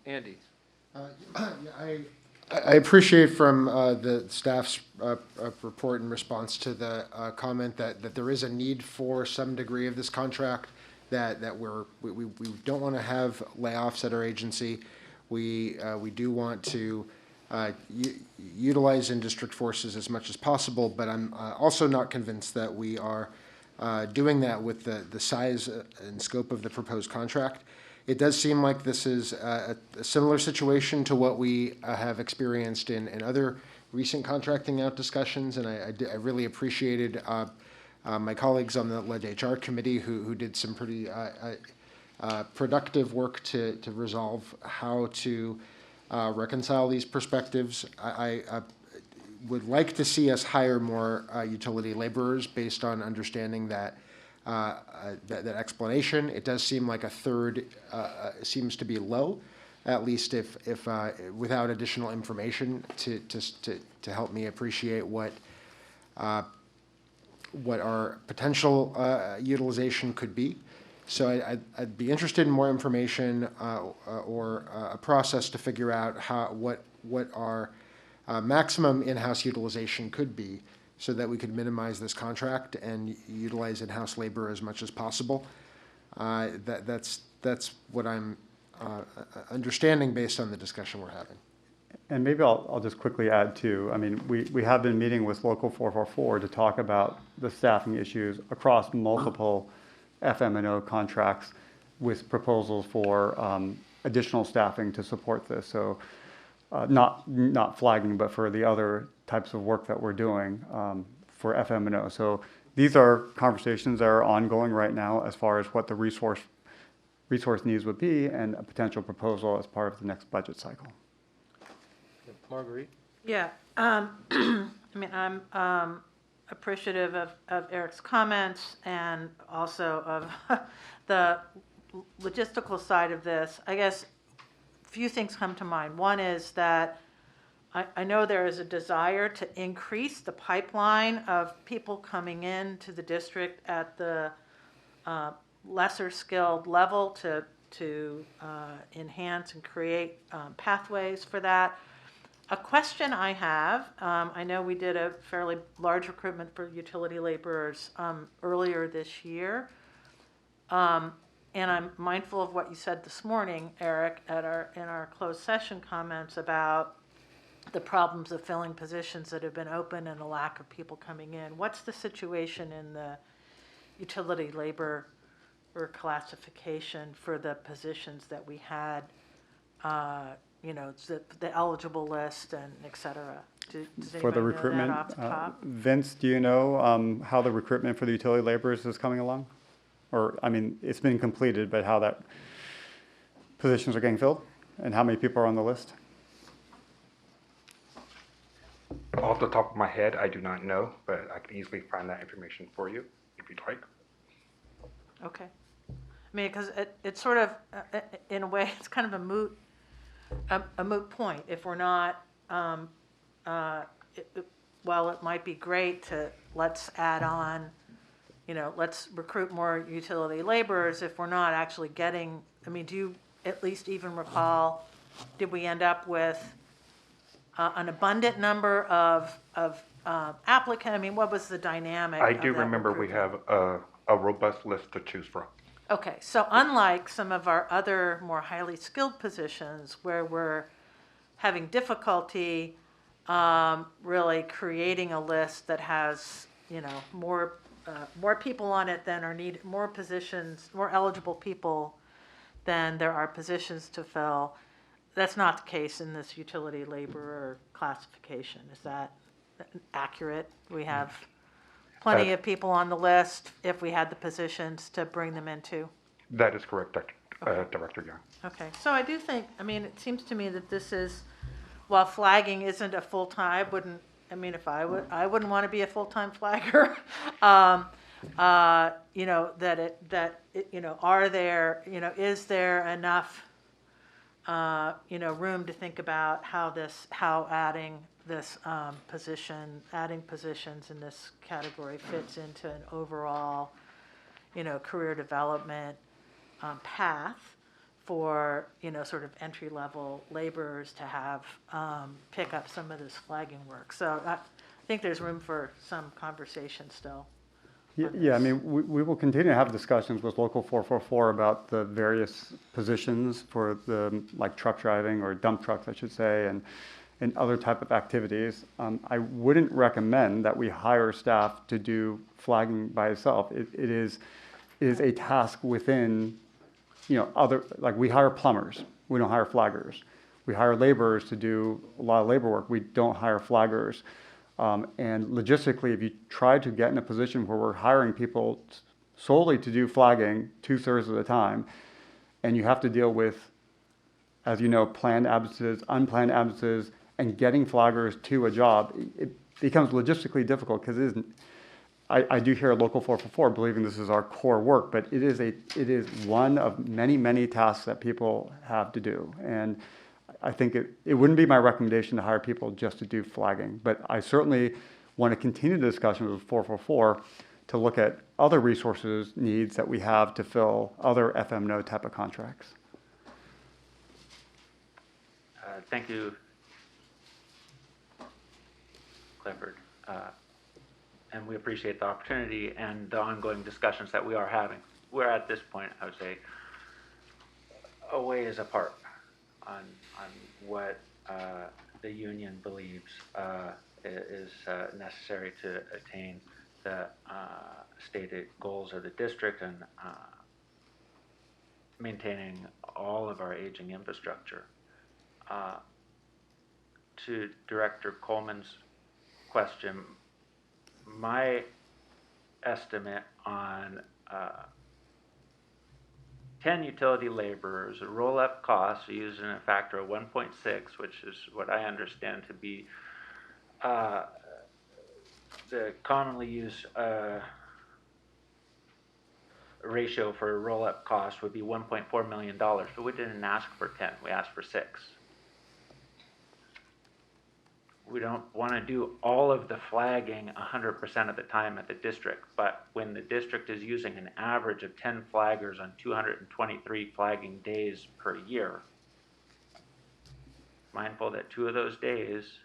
S1: Andy?
S12: I appreciate from the staff's report in response to the comment that there is a need for some degree of this contract, that we don't want to have layoffs at our agency. We do want to utilize in-district forces as much as possible, but I'm also not convinced that we are doing that with the size and scope of the proposed contract. It does seem like this is a similar situation to what we have experienced in other recent contracting out discussions, and I really appreciated my colleagues on the lead HR committee who did some pretty productive work to resolve how to reconcile these perspectives. I would like to see us hire more utility laborers based on understanding that that explanation. It does seem like a third seems to be low, at least if without additional information to help me appreciate what our potential utilization could be. So I'd be interested in more information or a process to figure out what our maximum in-house utilization could be, so that we could minimize this contract and utilize in-house labor as much as possible. That's what I'm understanding based on the discussion we're having.
S10: And maybe I'll just quickly add too. I mean, we have been meeting with Local 444 to talk about the staffing issues across multiple FM&O contracts with proposals for additional staffing to support this. So not flagging, but for the other types of work that we're doing for FM&O. So these are conversations that are ongoing right now as far as what the resource needs would be and a potential proposal as part of the next budget cycle.
S1: Marguerite?
S7: Yeah, I mean, I'm appreciative of Eric's comments and also of the logistical side of this. I guess a few things come to mind. One is that I know there is a desire to increase the pipeline of people coming into the district at the lesser skilled level to enhance and create pathways for that. A question I have, I know we did a fairly large recruitment for utility laborers earlier this year. And I'm mindful of what you said this morning, Eric, in our closed session comments about the problems of filling positions that have been open and the lack of people coming in. What's the situation in the utility labor or classification for the positions that we had, you know, the eligible list and et cetera? Does
S10: For the
S7: anybody know that
S10: recruitment,
S7: off the top?
S10: Vince, do you know how the recruitment for the utility laborers is coming along? Or, I mean, it's been completed, but how that positions are getting filled and how many people are on the list?
S13: Off the top of my head, I do not know, but I can easily find that information for you if you'd like.
S7: Okay. I mean, because it's sort of, in a way, it's kind of a moot point if we're not, while it might be great to let's add on, you know, let's recruit more utility laborers, if we're not actually getting, I mean, do you at least even recall, did we end up with an abundant number of applicants? I mean, what was the dynamic?
S13: I do remember we have a robust list to choose from.
S7: Okay, so unlike some of our other more highly skilled positions where we're having difficulty really creating a list that has, you know, more people on it than are needed, more positions, more eligible people than there are positions to fill. That's not the case in this utility laborer classification. Is that accurate? We have plenty of people on the list if we had the positions to bring them into?
S13: That is correct, Director Young.
S7: Okay, so I do think, I mean, it seems to me that this is, while flagging isn't a full-time, I mean, if I wouldn't want to be a full-time flagger. You know, you know, are there, you know, is there enough, you know, room to think about how adding this adding positions in this category fits into an overall, you know, career development path for, you know, sort of entry-level laborers to have pick up some of this flagging work. So I think there's room for some conversation still.
S10: Yeah, I mean, we will continue to have discussions with Local 444 about the various positions for the, like, truck driving or dump trucks, I should say, and other type of activities. I wouldn't recommend that we hire staff to do flagging by itself. It is a task within, other, like we hire plumbers, we don't hire flaggers. We hire laborers to do a lot of labor work, we don't hire flaggers. And logistically, if you try to get in a position where we're hiring people solely to do flagging 2/3 of the time, and you have to deal with, as you know, planned absences, unplanned absences, and getting flaggers to a job, it becomes logistically difficult because it isn't. I do hear Local 444 believing this is our core work, but it is one of many, many tasks that people have to do. And I think it wouldn't be my recommendation to hire people just to do flagging, but I certainly want to continue the discussion with 444 to look at other resources needs that we have to fill other FMNO type of contracts.
S5: Thank you, Clifford. And we appreciate the opportunity and the ongoing discussions that we are having. We're at this point, I would say, a ways apart on what the union believes is necessary to attain the stated goals of the district and maintaining all of our aging infrastructure. To Director Coleman's question, my estimate on 10 utility laborers, roll-up costs using a factor of 1.6, which is what I understand to be the commonly used ratio for a roll-up cost would be $1.4 million, but we didn't ask for 10, we asked for 6. We don't want to do all of the flagging 100% of the time at the district, but when the district is using an average of 10 flaggers on 223 flagging days per year, mindful that 2 of those days,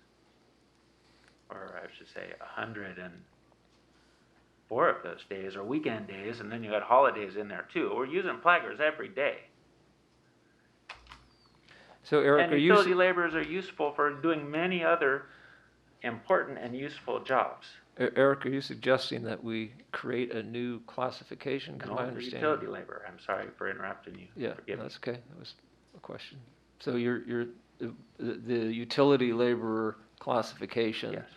S5: or I should say 104 of those days are weekend days, and then you got holidays in there too. We're using flaggers every day.
S1: So Eric,
S5: And utility laborers are useful for doing many other important and useful jobs.
S1: Eric, are you suggesting that we create a new classification?
S5: No, utility labor. I'm sorry for interrupting you.
S1: Yeah,
S5: Forgive me.
S1: that's okay. That was a question. So the utility laborer classification
S5: Yes.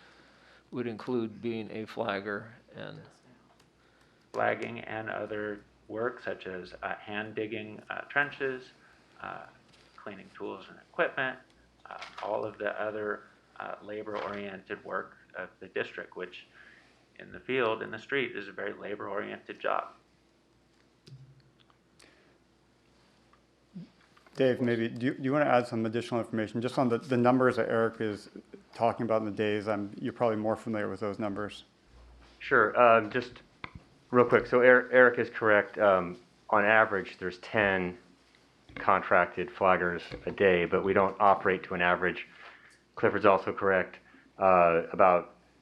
S1: would include being a flagger and
S5: Flagging and other work such as hand digging trenches, cleaning tools and equipment, all of the other labor-oriented work of the district, which in the field, in the street, is a very labor-oriented job.
S10: Dave, maybe, do you want to add some additional information just on the numbers that Eric is talking about in the days? You're probably more familiar with those numbers.
S14: Sure. Just real quick. So Eric is correct. On average, there's 10 contracted flaggers a day, but we don't operate to an average. Clifford's also correct.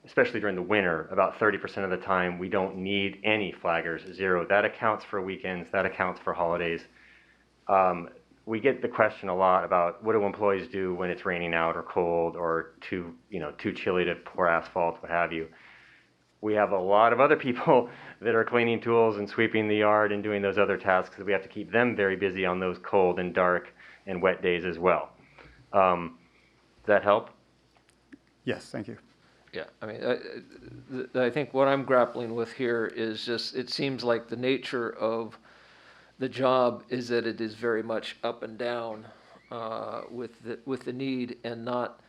S14: Especially during the winter, about 30% of the time, we don't need any flaggers, 0. That accounts for weekends. That accounts for holidays. We get the question a lot about what do employees do when it's raining out or cold or too chilly to pour asphalt, what have you. We have a lot of other people that are cleaning tools and sweeping the yard and doing those other tasks that we have to keep them very busy on those cold and dark and wet days as well. Does that help?
S10: Yes, thank you.
S1: yeah, I mean, I think what I'm grappling with here is just, it seems like the nature of the job is that it is very much up and down with the need, and not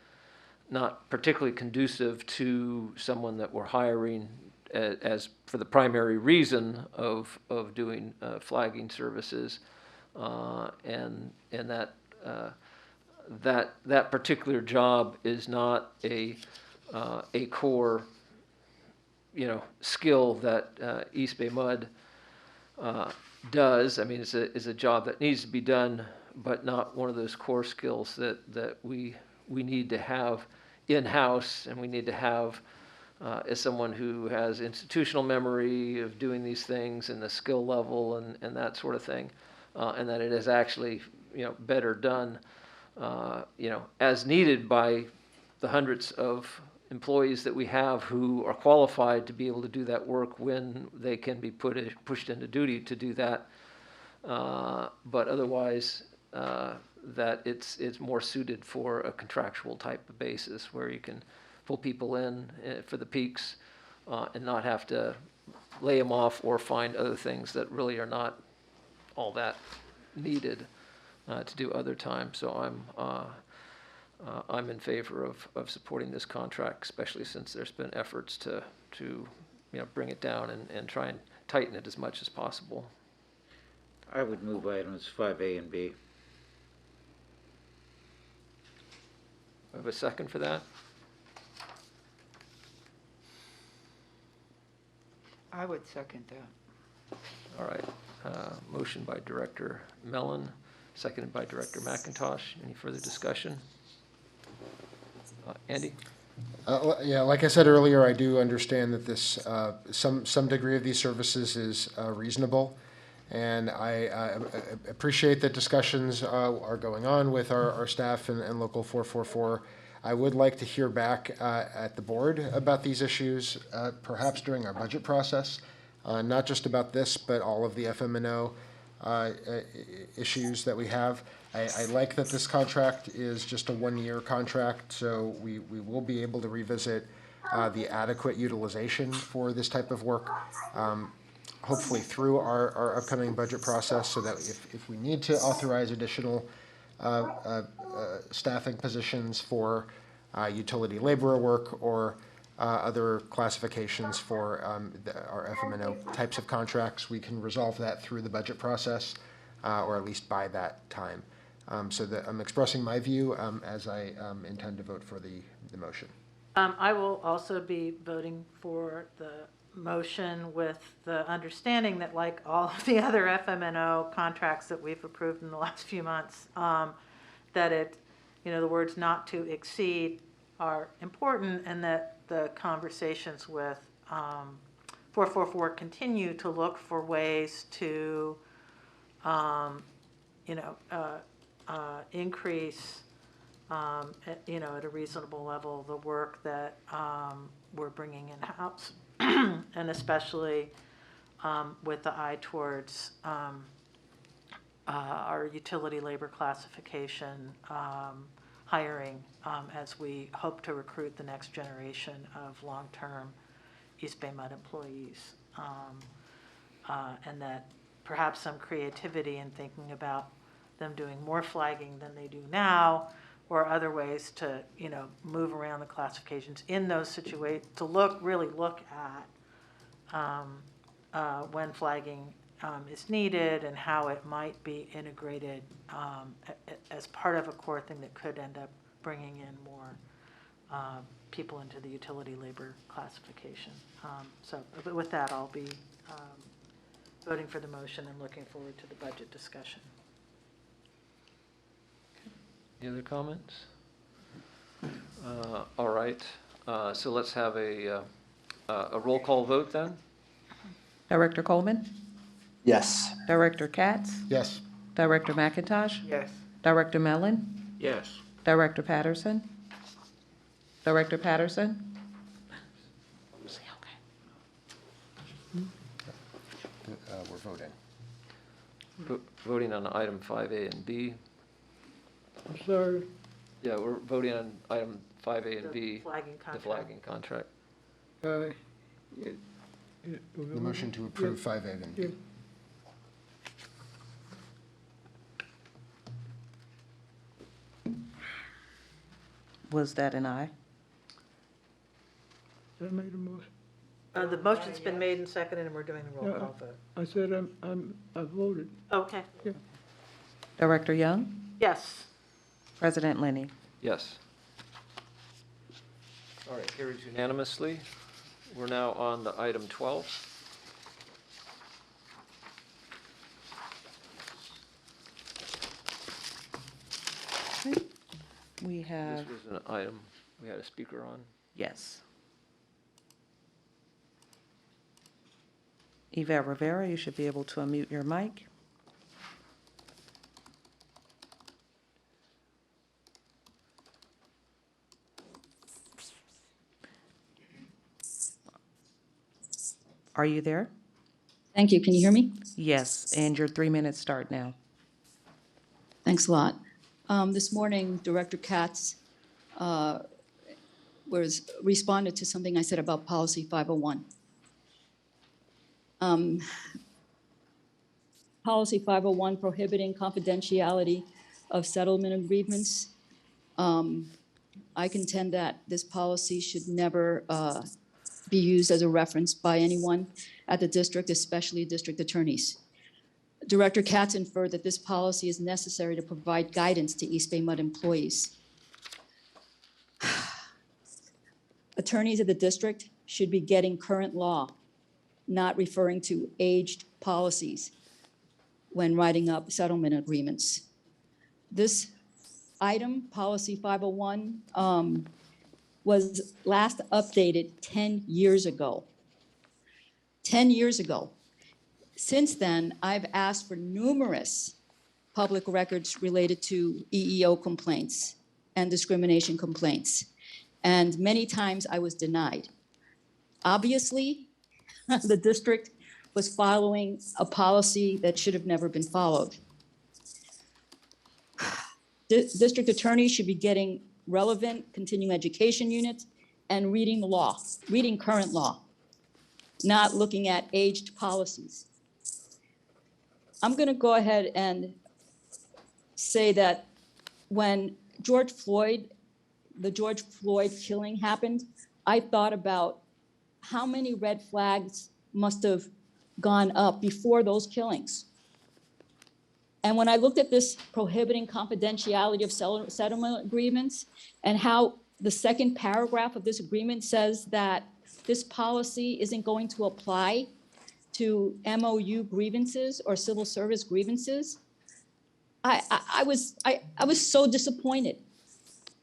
S1: particularly conducive to someone that we're hiring as for the primary reason of doing flagging services, and that particular job is not a core skill that East Bay MUD does. I mean, it's a job that needs to be done, but not one of those core skills that we need to have in-house, and we need to have as someone who has institutional memory of doing these things and the skill level and that sort of thing, and that it is actually better done as needed by the hundreds of employees that we have who are qualified to be able to do that work when they can be pushed into duty to do that. But otherwise, that it's more suited for a contractual type of basis where you can pull people in for the peaks and not have to lay them off or find other things that really are not all that needed to do other times. So I'm in favor of supporting this contract, especially since there's been efforts to bring it down and try and tighten it as much as possible.
S6: I would move items 5A and B.
S1: I have a second for that.
S15: I would second that.
S1: All right. Motion by Director Mellon, seconded by Director McIntosh. Any further discussion? Andy?
S12: Yeah, like I said earlier, I do understand that this, some degree of these services is reasonable. And I appreciate that discussions are going on with our staff and Local 444. I would like to hear back at the board about these issues, perhaps during our budget process, not just about this, but all of the FM&O issues that we have. I like that this contract is just a one-year contract, so we will be able to revisit the adequate utilization for this type of work, hopefully through our upcoming budget process, so that if we need to authorize additional staffing positions for utility laborer work or other classifications for our FM&O types of contracts, we can resolve that through the budget process, or at least by that time. So that I'm expressing my view as I intend to vote for the motion.
S7: I will also be voting for the motion with the understanding that, like all of the other FM&O contracts that we've approved in the last few months, that the words "not to exceed" are important, and that the conversations with 444 continue to look for ways to, increase, at a reasonable level, the work that we're bringing in-house, and especially with the eye towards our utility labor classification hiring as we hope to recruit the next generation of long-term East Bay MUD employees, and that perhaps some creativity in thinking about them doing more flagging than they do now, or other ways to, move around the classifications in those situations, to really look at when flagging is needed and how it might be integrated as part of a core thing that could end up bringing in more people into the utility labor classification. But with that, I'll be voting for the motion and looking forward to the budget discussion.
S1: Any other comments? All right. So let's have a roll call vote then.
S2: Director Coleman?
S9: Yes.
S2: Director Katz?
S12: Yes.
S2: Director McIntosh?
S15: Yes.
S2: Director Mellon?
S6: Yes.
S2: Director Patterson? Director Patterson?
S12: We're voting.
S1: Voting on item 5A and B.
S15: I'm sorry.
S1: Yeah, we're voting on item 5A and B,
S7: Flagging
S1: the
S7: contract.
S1: flagging contract.
S12: The motion to approve 5A and B.
S2: Was that an aye?
S15: I made a motion.
S7: The motion's been made and seconded, and we're doing the roll call vote.
S15: I said I voted.
S7: Okay.
S2: Director Young?
S7: Yes.
S2: President Lenny?
S1: Yes. All right, carries unanimously. We're now on the item 12.
S2: We have,
S1: This was an item we had a speaker on.
S2: yes. Yvette Rivera, you should be able to unmute your mic. Are you there?
S4: Thank you. Can you hear me?
S2: Yes, and your 3 minutes start now.
S4: Thanks a lot. This morning, Director Katz responded to something I said about policy 501. Policy 501 prohibiting confidentiality of settlement agreements. I contend that this policy should never be used as a reference by anyone at the district, especially district attorneys. Director Katz inferred that this policy is necessary to provide guidance to East Bay MUD employees. Attorneys at the district should be getting current law, not referring to aged policies when writing up settlement agreements. This item, policy 501, was last updated 10 years ago. 10 years ago. Since then, I've asked for numerous public records related to EEO complaints and discrimination complaints, and many times I was denied. Obviously, the district was following a policy that should have never been followed. District attorneys should be getting relevant continuing education units and reading the law, reading current law, not looking at aged policies. I'm going to go ahead and say that when the George Floyd killing happened, I thought about how many red flags must have gone up before those killings. And when I looked at this prohibiting confidentiality of settlement agreements and how the second paragraph of this agreement says that this policy isn't going to apply to MOU grievances or civil service grievances, I was so disappointed,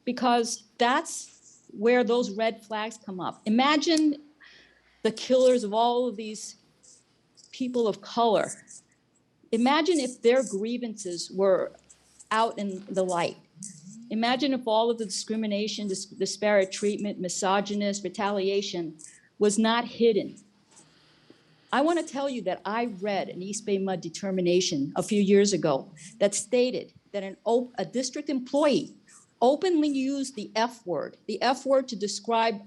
S4: because that's where those red flags come up. Imagine the killers of all of these people of color. Imagine if their grievances were out in the light. Imagine if all of the discrimination, disparate treatment, misogynist, retaliation was not hidden. I want to tell you that I read an East Bay MUD determination a few years ago that stated that a district employee openly used the F word to describe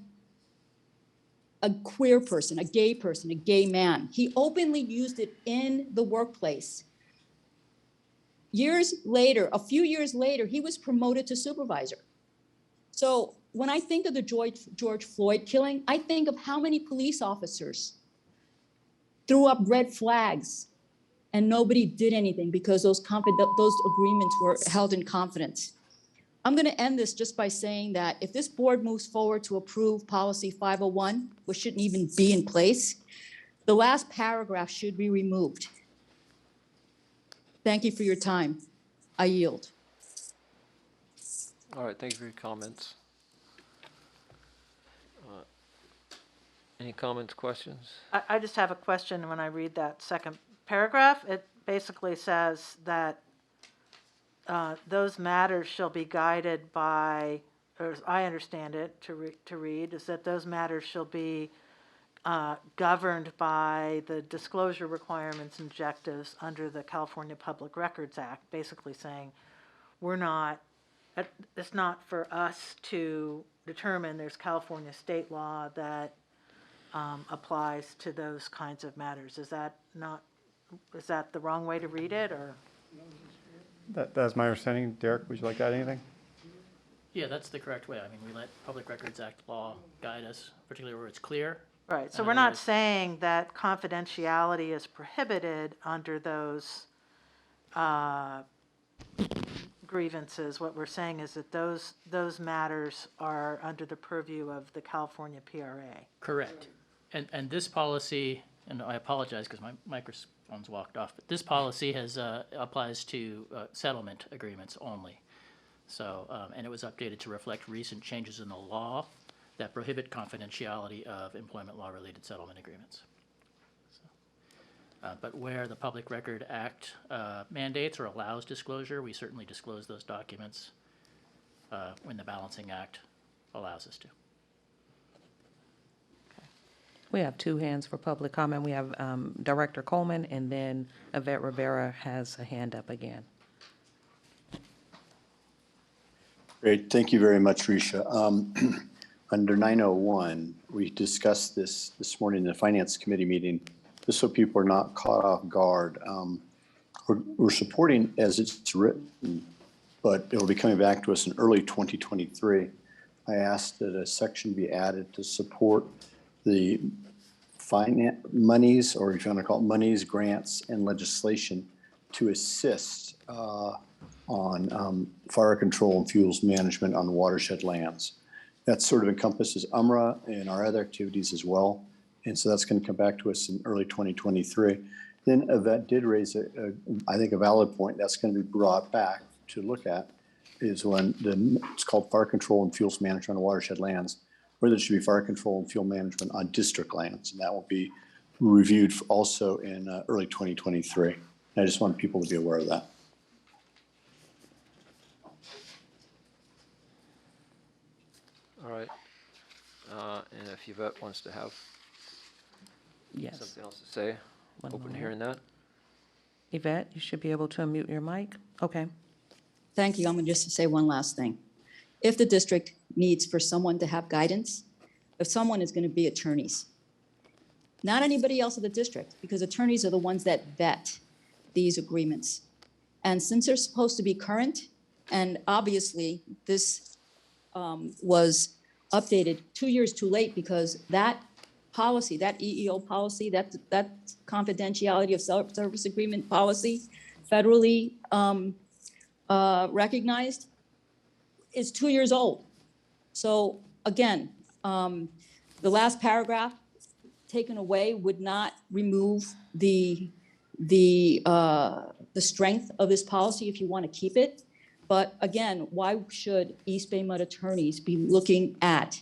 S4: a queer person, a gay man. He openly used it in the workplace. Years later, a few years later, he was promoted to supervisor. So when I think of the George Floyd killing, I think of how many police officers threw up red flags and nobody did anything because those agreements were held in confidence. I'm going to end this just by saying that if this board moves forward to approve policy 501, which shouldn't even be in place, the last paragraph should be removed. Thank you for your time. I yield.
S1: All right, thank you for your comments. Any comments, questions?
S7: I just have a question when I read that second paragraph. It basically says that those matters shall be guided by, or as I understand it to read, is that those matters shall be governed by the disclosure requirements and objectives under the California Public Records Act, basically saying it's not for us to determine. There's California state law that applies to those kinds of matters. Is that the wrong way to read it, or?
S10: That's my understanding. Derek, would you like to add anything?
S16: Yeah, that's the correct way. I mean, we let Public Records Act law guide us, particularly where it's clear.
S7: Right, so we're not saying that confidentiality is prohibited under those grievances. What we're saying is that those matters are under the purview of the California PRA.
S16: Correct. And this policy, and I apologize because my microphone's walked off, but this policy applies to settlement agreements only. So, and it was updated to reflect recent changes in the law that prohibit confidentiality of employment law-related settlement agreements. So, but where the Public Record Act mandates or allows disclosure, we certainly disclose those documents when the Balancing Act allows us to.
S2: We have two hands for public comment. We have Director Coleman, and then Yvette Rivera has a hand up again.
S9: Great, thank you very much, Risha. Under 901, we discussed this morning in the Finance Committee meeting, just so people are not caught off guard. We're supporting as it's written, but it'll be coming back to us in early 2023. I asked that a section be added to support the finance monies, or if you want to call it monies, grants, and legislation to assist on fire control and fuels management on watershed lands. That sort of encompasses UMRA and our other activities as well. And so that's going to come back to us in early 2023. Then Yvette did raise, I think, a valid point. That's going to be brought back to look at is when it's called fire control and fuels management on watershed lands, whether it should be fire control and fuel management on district lands. And that will be reviewed also in early 2023. And I just want people to be aware of that.
S1: All right. And if Yvette wants to have
S2: Yes.
S1: something else to say,
S2: One
S1: open to
S2: moment.
S1: hearing that.
S2: Yvette, you should be able to unmute your mic. Okay.
S4: Thank you. I'm going to just say one last thing. If the district needs for someone to have guidance, if someone is going to be attorneys, not anybody else in the district, because attorneys are the ones that vet these agreements. And since they're supposed to be current, and obviously this was updated 2 years too late because that policy, that EEO policy, that confidentiality of service agreement policy, federally recognized, is 2 years old. So again, the last paragraph taken away would not remove the strength of this policy if you want to keep it. But again, why should East Bay Mud attorneys be looking at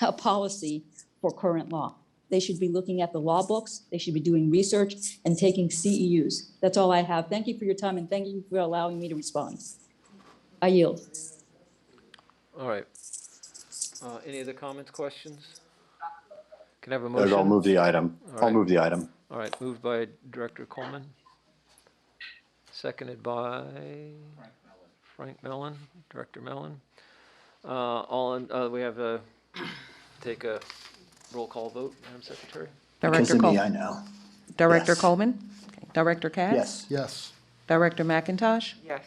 S4: a policy for current law? They should be looking at the law books. They should be doing research and taking CEUs. That's all I have. Thank you for your time, and thank you for allowing me to respond. I yield.
S1: All right. Any other comments, questions? Can I have a motion?
S9: I'll move the item.
S1: All
S9: I'll
S1: right.
S9: move the item.
S1: All right, moved by Director Coleman. Seconded by Frank Mellon, Director Mellon. We have a, take a roll call vote, Madam Secretary.
S9: Because of me, I know.
S2: Director
S9: Yes.
S2: Coleman? Okay. Director Katz?
S9: Yes.
S12: Yes.
S2: Director McIntosh?
S15: Yes.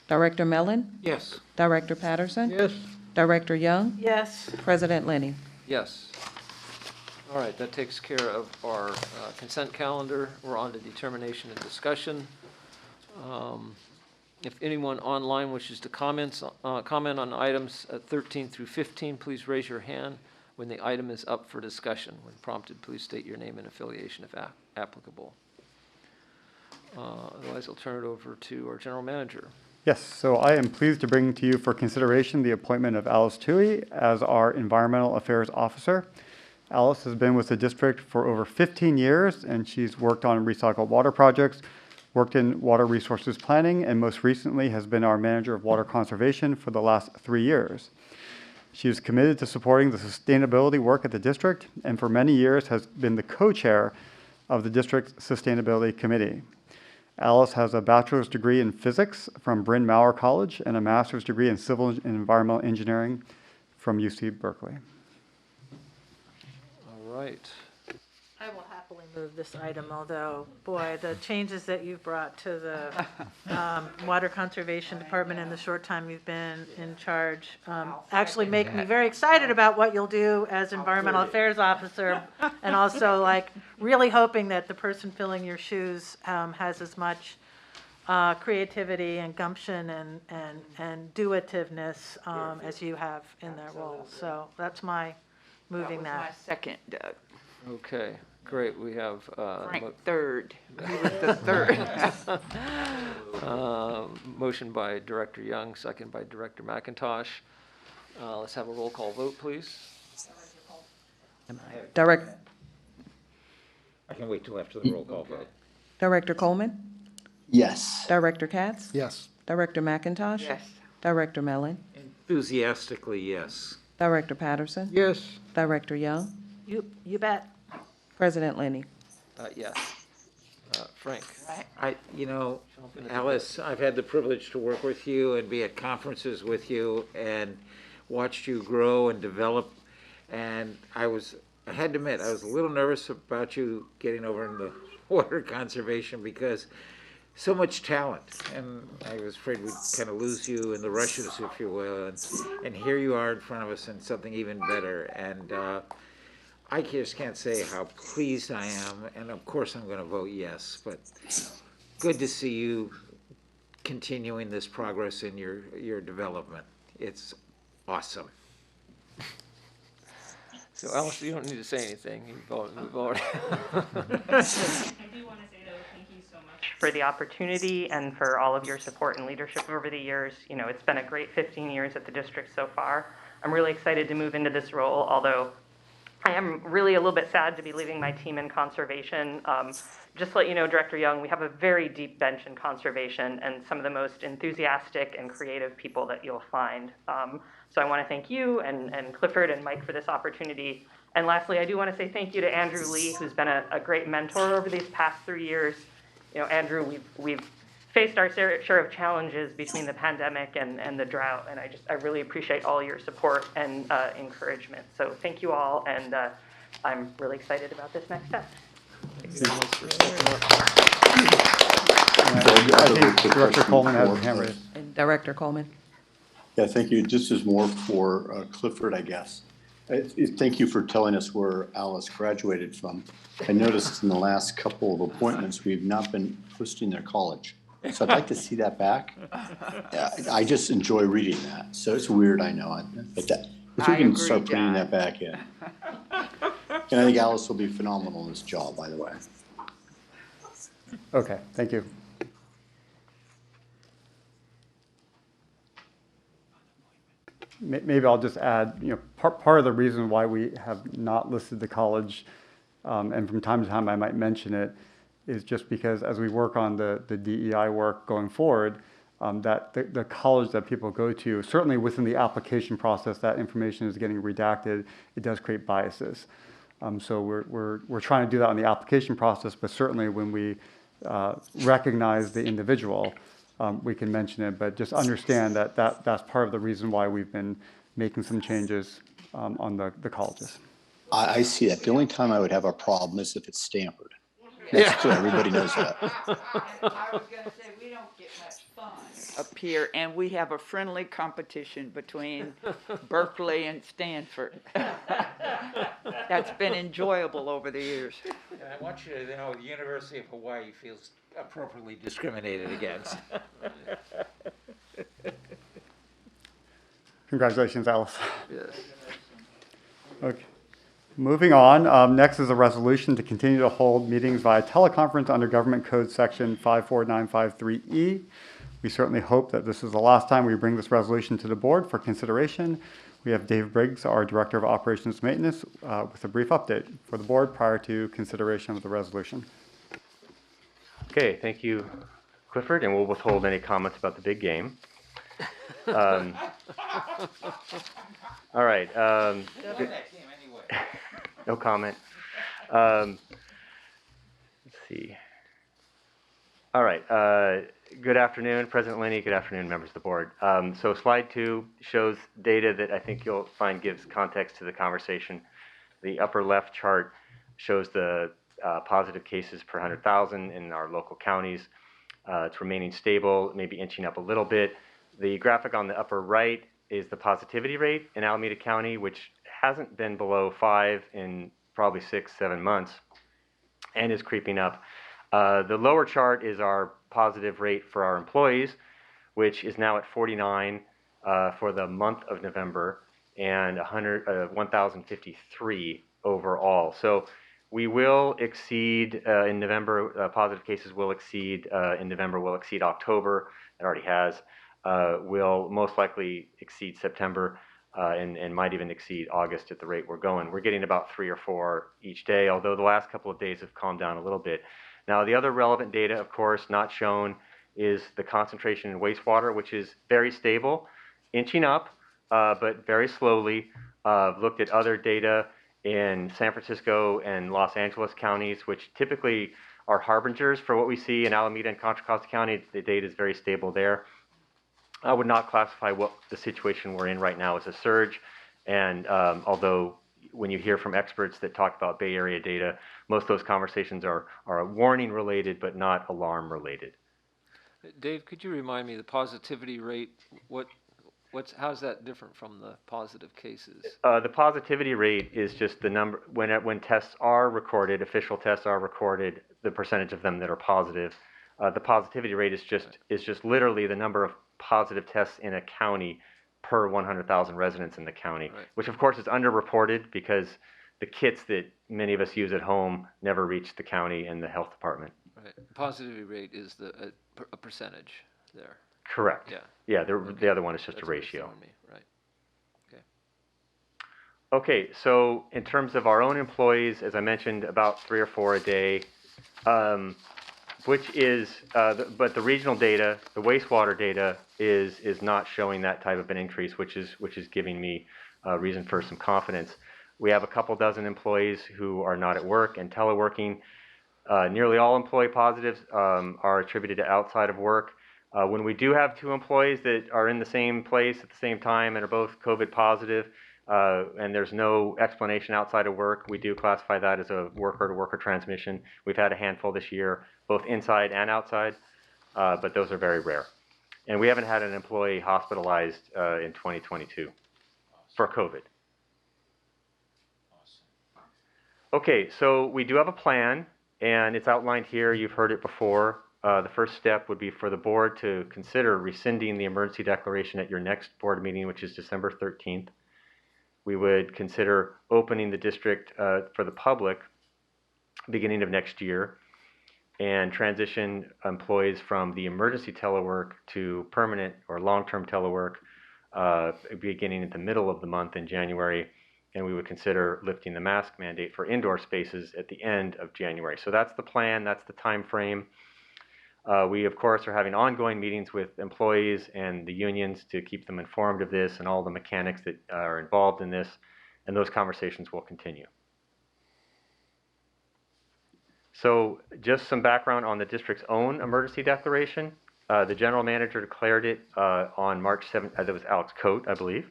S2: Director Mellon?
S6: Yes.
S2: Director Patterson?
S15: Yes.
S2: Director Young?
S7: Yes.
S2: President Lenny?
S1: Yes. All right, that takes care of our consent calendar. We're on to determination and discussion. If anyone online wishes to comment on items 13 through 15, please raise your hand when the item is up for discussion. When prompted, please state your name and affiliation if applicable. Otherwise, I'll turn it over to our General Manager.
S10: Yes, so I am pleased to bring to you for consideration the appointment of Alice Toohey as our Environmental Affairs Officer. Alice has been with the district for over 15 years, and she's worked on recycled water projects, worked in water resources planning, and most recently has been our Manager of Water Conservation for the last 3 years. She is committed to supporting the sustainability work at the district, and for many years has been the co-chair of the district's Sustainability Committee. Alice has a bachelor's degree in physics from Bryn Mawr College and a master's degree in civil and environmental engineering from UC Berkeley.
S1: All right.
S7: I will happily move this item, although, boy, the changes that you've brought to the Water Conservation Department in the short time you've been in charge actually make me very excited about what you'll do as Environmental Affairs Officer, and also like really hoping that the person filling your shoes has as much creativity and gumption and do-itiveness as you have in that role. So that's my moving that.
S15: My second, Doug.
S1: Okay, great. We have
S15: Frank third. He was the third.
S1: motion by Director Young, second by Director McIntosh. Let's have a roll call vote, please.
S6: I can wait till after the roll call vote.
S2: Director Coleman?
S9: Yes.
S2: Director Katz?
S12: Yes.
S2: Director McIntosh?
S15: Yes.
S2: Director Mellon?
S6: Enthusiastically, yes.
S2: Director Patterson?
S15: Yes.
S2: Director Young?
S7: You bet.
S2: President Lenny.
S1: Yes. Frank?
S6: Alice, I've had the privilege to work with you and be at conferences with you and watched you grow and develop. And I had to admit, I was a little nervous about you getting over into water conservation because so much talent. And I was afraid we'd kind of lose you in the rushes, if you will. And here you are in front of us in something even better. And I just can't say how pleased I am, and of course I'm going to vote yes, but good to see you continuing this progress in your development. It's awesome.
S1: So Alice, you don't need to say anything. You've already.
S17: I do want to say though, thank you so much for the opportunity and for all of your support and leadership over the years. You know, it's been a great 15 years at the district so far. I'm really excited to move into this role, although I am really a little bit sad to be leaving my team in conservation. Just to let you know, Director Young, we have a very deep bench in conservation and some of the most enthusiastic and creative people that you'll find. So I want to thank you and Clifford and Mike for this opportunity. And lastly, I do want to say thank you to Andrew Lee, who's been a great mentor over these past 3 years. You know, Andrew, we've faced our share of challenges between the pandemic and the drought, and I really appreciate all your support and encouragement. So thank you all, and I'm really excited about this next step.
S10: I think Director Coleman has his hand raised.
S2: And Director Coleman.
S9: Yeah, thank you. This is more for Clifford, I guess. Thank you for telling us where Alice graduated from. I noticed in the last couple of appointments, we've not been posting their college. So I'd like to see that back. I just enjoy reading that. So it's weird, I know. But if we can start putting that back in. And I think Alice will be phenomenal in this job, by the way.
S10: Okay, thank you. Maybe I'll just add, part of the reason why we have not listed the college, and from time to time I might mention it, is just because as we work on the DEI work going forward, that the college that people go to, certainly within the application process, that information is getting redacted. It does create biases. So we're trying to do that on the application process, but certainly when we recognize the individual, we can mention it. But just understand that's part of the reason why we've been making some changes on the colleges.
S9: I see that. The only time I would have a problem is if it's Stanford. That's true. Everybody knows that.
S15: I was going to say, we don't get much fun up here, and we have a friendly competition between Berkeley and Stanford. That's been enjoyable over the years.
S6: And I want you to know the University of Hawaii feels appropriately discriminated against.
S10: Congratulations, Alice.
S1: Yes.
S10: Okay. Moving on, next is a resolution to continue to hold meetings via teleconference under Government Code Section 54953E. We certainly hope that this is the last time we bring this resolution to the board for consideration. We have Dave Briggs, our Director of Operations and Maintenance, with a brief update for the board prior to consideration of the resolution.
S14: Okay, thank you, Clifford, and we'll withhold any comments about the big game. All right. No comment. Let's see. All right. Good afternoon, President Lenny. Good afternoon, members of the board. So slide 2 shows data that I think you'll find gives context to the conversation. The upper left chart shows the positive cases per 100,000 in our local counties. It's remaining stable, maybe inching up a little bit. The graphic on the upper right is the positivity rate in Alameda County, which hasn't been below 5 in probably 6-7 months and is creeping up. The lower chart is our positive rate for our employees, which is now at 49 for the month of November and 1,053 overall. So we will exceed in November, positive cases will exceed in November, will exceed October. It already has. Will most likely exceed September. And might even exceed August at the rate we're going. We're getting about 3 or 4 each day, although the last couple of days have calmed down a little bit. Now, the other relevant data, of course, not shown is the concentration in wastewater, which is very stable, inching up, but very slowly. Looked at other data in San Francisco and Los Angeles counties, which typically are harbingers for what we see in Alameda and Contra Costa County. The data is very stable there. I would not classify what the situation we're in right now as a surge. And although when you hear from experts that talk about Bay Area data, most of those conversations are warning related, but not alarm related.
S1: Dave, could you remind me the positivity rate? How's that different from the positive cases?
S14: The positivity rate is just the number when tests are recorded, official tests are recorded, the percentage of them that are positive. The positivity rate is just literally the number of positive tests in a county per 100,000 residents in the county, right. Which of course is underreported because the kits that many of us use at home never reach the county and the health department.
S1: Right. The positivity rate is a percentage there.
S14: Correct.
S1: Yeah.
S14: Yeah.
S1: Okay.
S14: The other one is just
S1: That's
S14: a ratio.
S1: me. Right. Okay.
S14: Okay. So in terms of our own employees, as I mentioned, about 3 or 4 a day. Which is, but the regional data, the wastewater data is not showing that type of an increase, which is giving me reason for some confidence. We have a couple dozen employees who are not at work and teleworking. Nearly all employee positives are attributed to outside of work. When we do have 2 employees that are in the same place at the same time and are both COVID positive, and there's no explanation outside of work, we do classify that as a worker-to-worker transmission. We've had a handful this year, both inside and outside, but those are very rare. And we haven't had an employee hospitalized in 2022 for COVID. Okay, so we do have a plan, and it's outlined here. You've heard it before. The first step would be for the board to consider rescinding the emergency declaration at your next board meeting, which is December 13th. We would consider opening the district for the public beginning of next year and transition employees from the emergency telework to permanent or long-term telework beginning at the middle of the month in January. And we would consider lifting the mask mandate for indoor spaces at the end of January. So that's the plan, that's the time frame. We, of course, are having ongoing meetings with employees and the unions to keep them informed of this and all the mechanics that are involved in this, and those conversations will continue. So just some background on the district's own emergency declaration. The general manager declared it on March 7th, that was Alex Coate, I believe,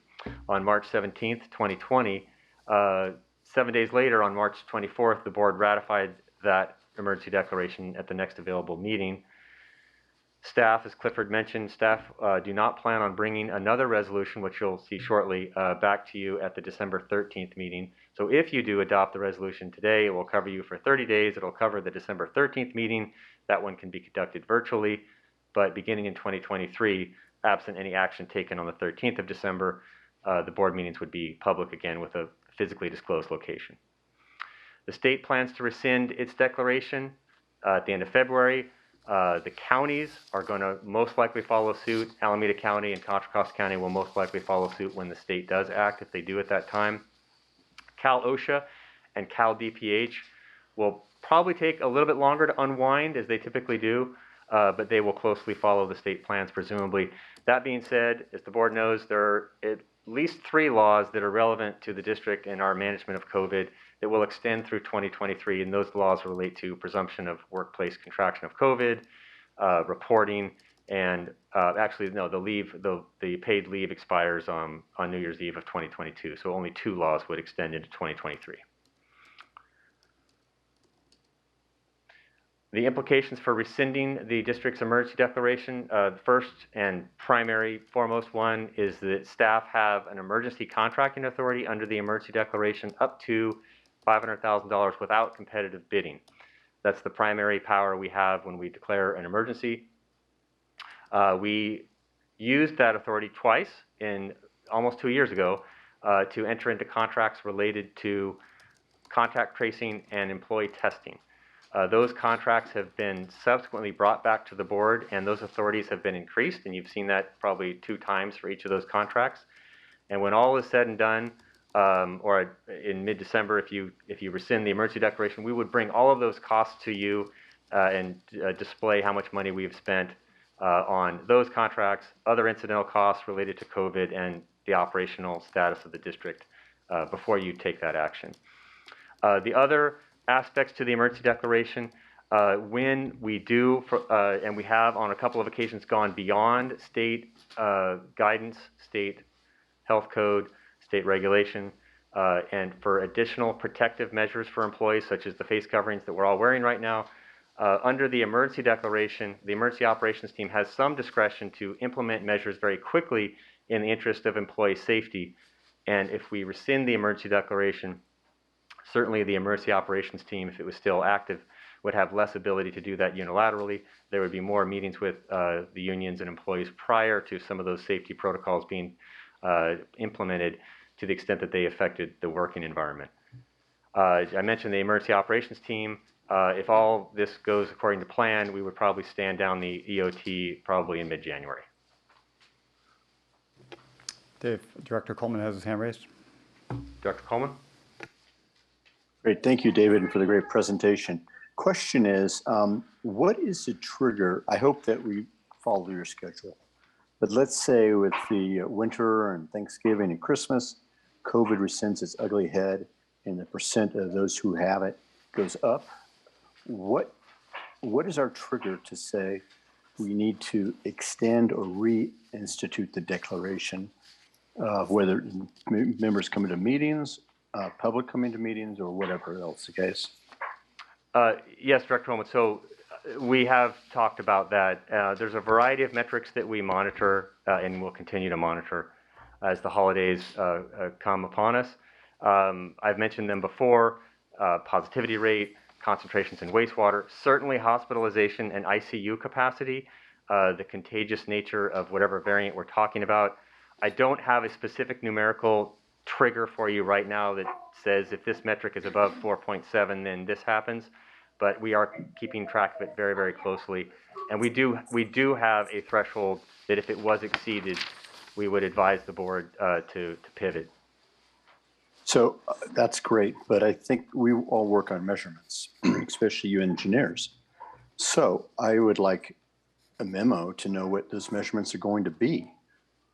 S14: on March 17th, 2020. 7 days later, on March 24th, the board ratified that emergency declaration at the next available meeting. Staff, as Clifford mentioned, staff do not plan on bringing another resolution, which you'll see shortly, back to you at the December 13th meeting. So if you do adopt the resolution today, it will cover you for 30 days. It'll cover the December 13th meeting. That one can be conducted virtually, but beginning in 2023, absent any action taken on the 13th of December, the board meetings would be public again with a physically disclosed location. The state plans to rescind its declaration at the end of February. The counties are going to most likely follow suit. Alameda County and Contra Costa County will most likely follow suit when the state does act, if they do at that time. Cal OSHA and Cal DPH will probably take a little bit longer to unwind, as they typically do, but they will closely follow the state plans, presumably. That being said, as the board knows, there are at least 3 laws that are relevant to the district and our management of COVID that will extend through 2023, and those laws relate to presumption of workplace contraction of COVID, reporting, and actually, no, the paid leave expires on New Year's Eve of 2022, so only 2 laws would extend into 2023. The implications for rescinding the district's emergency declaration, the first and primary foremost one is that staff have an emergency contracting authority under the emergency declaration up to $500,000 without competitive bidding. That's the primary power we have when we declare an emergency. We used that authority twice almost 2 years ago to enter into contracts related to contact tracing and employee testing. Those contracts have been subsequently brought back to the board, and those authorities have been increased, and you've seen that probably 2 times for each of those contracts. And when all is said and done, or in mid-December, if you rescind the emergency declaration, we would bring all of those costs to you and display how much money we have spent on those contracts, other incidental costs related to COVID, and the operational status of the district before you take that action. The other aspects to the emergency declaration, when we do, and we have on a couple of occasions gone beyond state guidance, state health code, state regulation, and for additional protective measures for employees, such as the face coverings that we're all wearing right now, under the emergency declaration, the emergency operations team has some discretion to implement measures very quickly in the interest of employee safety. And if we rescind the emergency declaration, certainly the emergency operations team, if it was still active, would have less ability to do that unilaterally. There would be more meetings with the unions and employees prior to some of those safety protocols being implemented to the extent that they affected the working environment. I mentioned the emergency operations team. If all this goes according to plan, we would probably stand down the EOT probably in mid-January.
S10: Dave, Director Coleman has his hand raised.
S14: Director Coleman?
S9: Great, thank you, David, and for the great presentation. Question is, what is the trigger? I hope that we follow your schedule, but let's say with the winter and Thanksgiving and Christmas, COVID rescinds its ugly head and the percent of those who have it goes up. What is our trigger to say we need to extend or reinstitute the declaration of whether members coming to meetings, public coming to meetings, or whatever else the case?
S14: Yes, Director Holman. So we have talked about that. There's a variety of metrics that we monitor and will continue to monitor as the holidays come upon us. I've mentioned them before: positivity rate, concentrations in wastewater, certainly hospitalization and ICU capacity, the contagious nature of whatever variant we're talking about. I don't have a specific numerical trigger for you right now that says if this metric is above 4.7, then this happens, but we are keeping track of it very, very closely. And we do have a threshold that if it was exceeded, we would advise the board to pivot.
S9: So that's great, but I think we all work on measurements, especially you engineers. So I would like a memo to know what those measurements are going to be.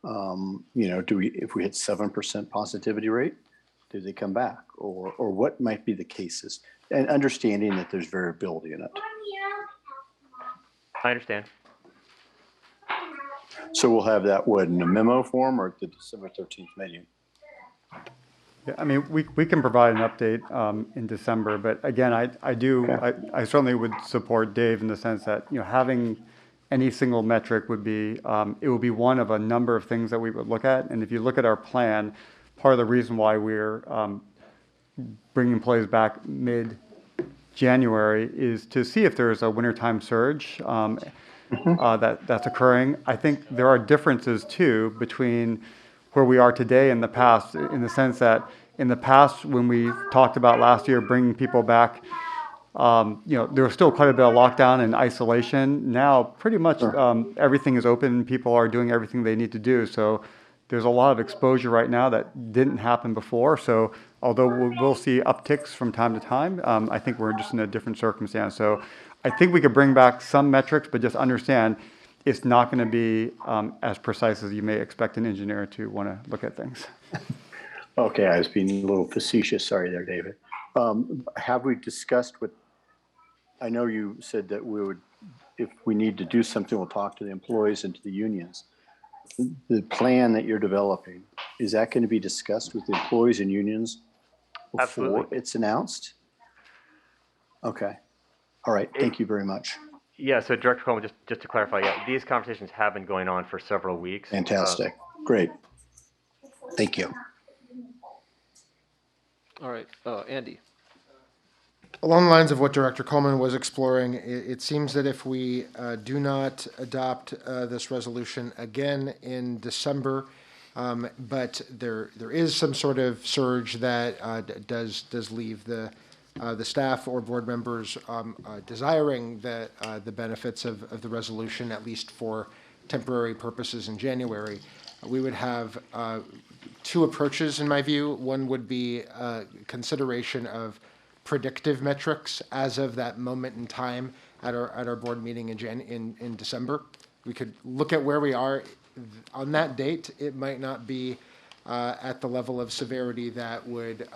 S9: If we hit 7% positivity rate, do they come back, or what might be the cases, and understanding that there's variability in it.
S14: I understand.
S9: So we'll have that, in a memo form or at the December 13th meeting?
S10: Yeah, I mean, we can provide an update in December, but again, I certainly would support Dave in the sense that, having any single metric would be, it would be one of a number of things that we would look at. And if you look at our plan, part of the reason why we're bringing employees back mid-January is to see if there's a wintertime surge that's occurring. I think there are differences too between where we are today and the past, in the sense that in the past, when we talked about last year bringing people back, there was still quite a bit of lockdown and isolation. Now, pretty much everything is open. People are doing everything they need to do. So there's a lot of exposure right now that didn't happen before. So although we'll see upticks from time to time, I think we're just in a different circumstance. So I think we could bring back some metrics, but just understand it's not going to be as precise as you may expect an engineer to want to look at things.
S9: Okay, I was being a little facetious. Sorry there, David. Have we discussed I know you said that we would, if we need to do something, we'll talk to the employees and to the unions. The plan that you're developing, is that going to be discussed with the employees and unions before
S14: Absolutely.
S9: It's announced? Okay. All right. Thank you very much.
S14: Yeah, so Director Coleman, just to clarify, these conversations have been going on for several weeks.
S9: Fantastic. Great. Thank you.
S1: All right, Andy.
S12: Along the lines of what Director Coleman was exploring, it seems that if we do not adopt this resolution again in December, but there is some sort of surge that does leave the staff or board members desiring the benefits of the resolution, at least for temporary purposes in January, we would have two approaches in my view. One would be consideration of predictive metrics as of that moment in time at our board meeting in December. We could look at where we are on that date. It might not be at the level of severity that would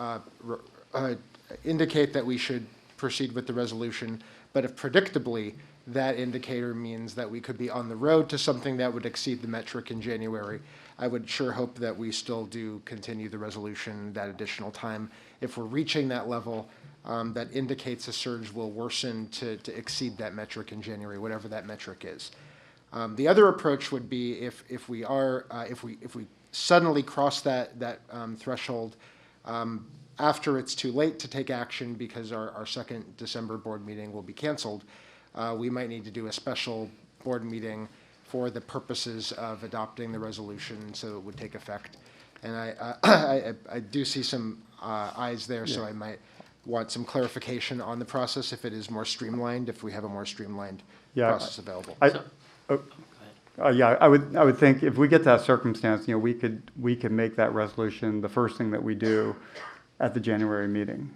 S12: indicate that we should proceed with the resolution, but if predictably that indicator means that we could be on the road to something that would exceed the metric in January, I would sure hope that we still do continue the resolution that additional time. If we're reaching that level, that indicates a surge will worsen to exceed that metric in January, whatever that metric is. The other approach would be if we suddenly cross that threshold after it's too late to take action because our second December board meeting will be canceled, we might need to do a special board meeting for the purposes of adopting the resolution so it would take effect. And I do see some eyes there, so I might want some clarification on the process if it is more streamlined, if we have a more streamlined process available.
S10: I would think if we get that circumstance, we could make that resolution the first thing that we do at the January meeting.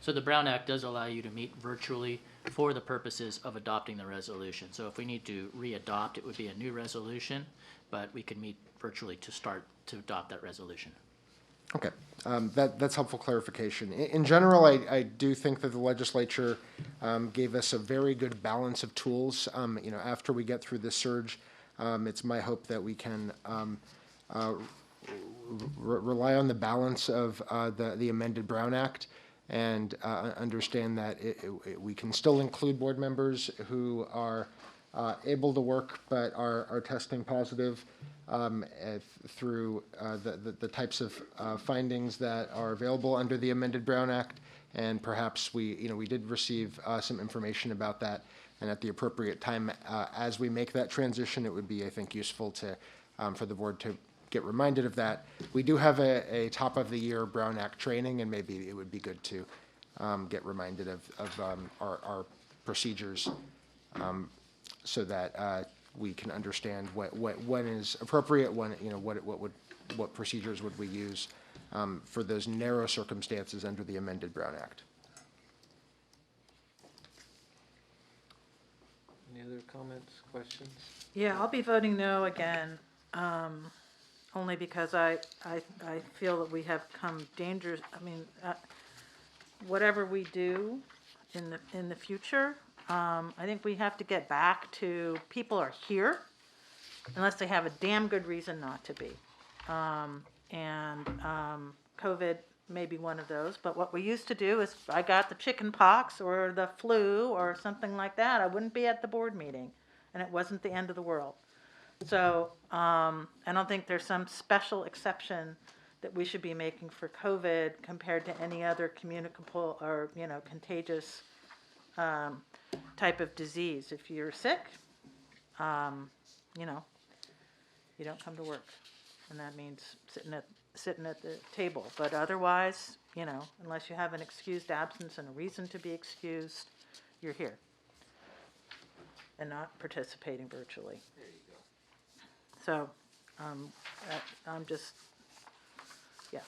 S16: So the Brown Act does allow you to meet virtually for the purposes of adopting the resolution. So if we need to re-adopt, it would be a new resolution, but we could meet virtually to adopt that resolution.
S12: Okay, that's helpful clarification. In general, I do think that the legislature gave us a very good balance of tools. After we get through this surge, it's my hope that we can rely on the balance of the amended Brown Act and understand that we can still include board members who are able to work but are testing positive through the types of findings that are available under the amended Brown Act. And perhaps we did receive some information about that. And at the appropriate time, as we make that transition, it would be, I think, useful for the board to get reminded of that. We do have a top of the year Brown Act training, and maybe it would be good to get reminded of our procedures so that we can understand when is appropriate, what procedures would we use for those narrow circumstances under the amended Brown Act.
S1: Any other comments, questions?
S7: Yeah, I'll be voting no again, only because I feel that we have come dangerous. I mean, whatever we do in the future, I think we have to get back to people are here unless they have a damn good reason not to be. COVID may be one of those, but what we used to do is if I got the chicken pox or the flu or something like that, I wouldn't be at the board meeting, and it wasn't the end of the world. So I don't think there's some special exception that we should be making for COVID compared to any other communicable or contagious type of disease. If you're sick, you don't come to work, and that means sitting at the table. But otherwise, unless you have an excused absence and a reason to be excused, you're here and not participating virtually.
S1: There you go.
S7: So I'm just, yeah.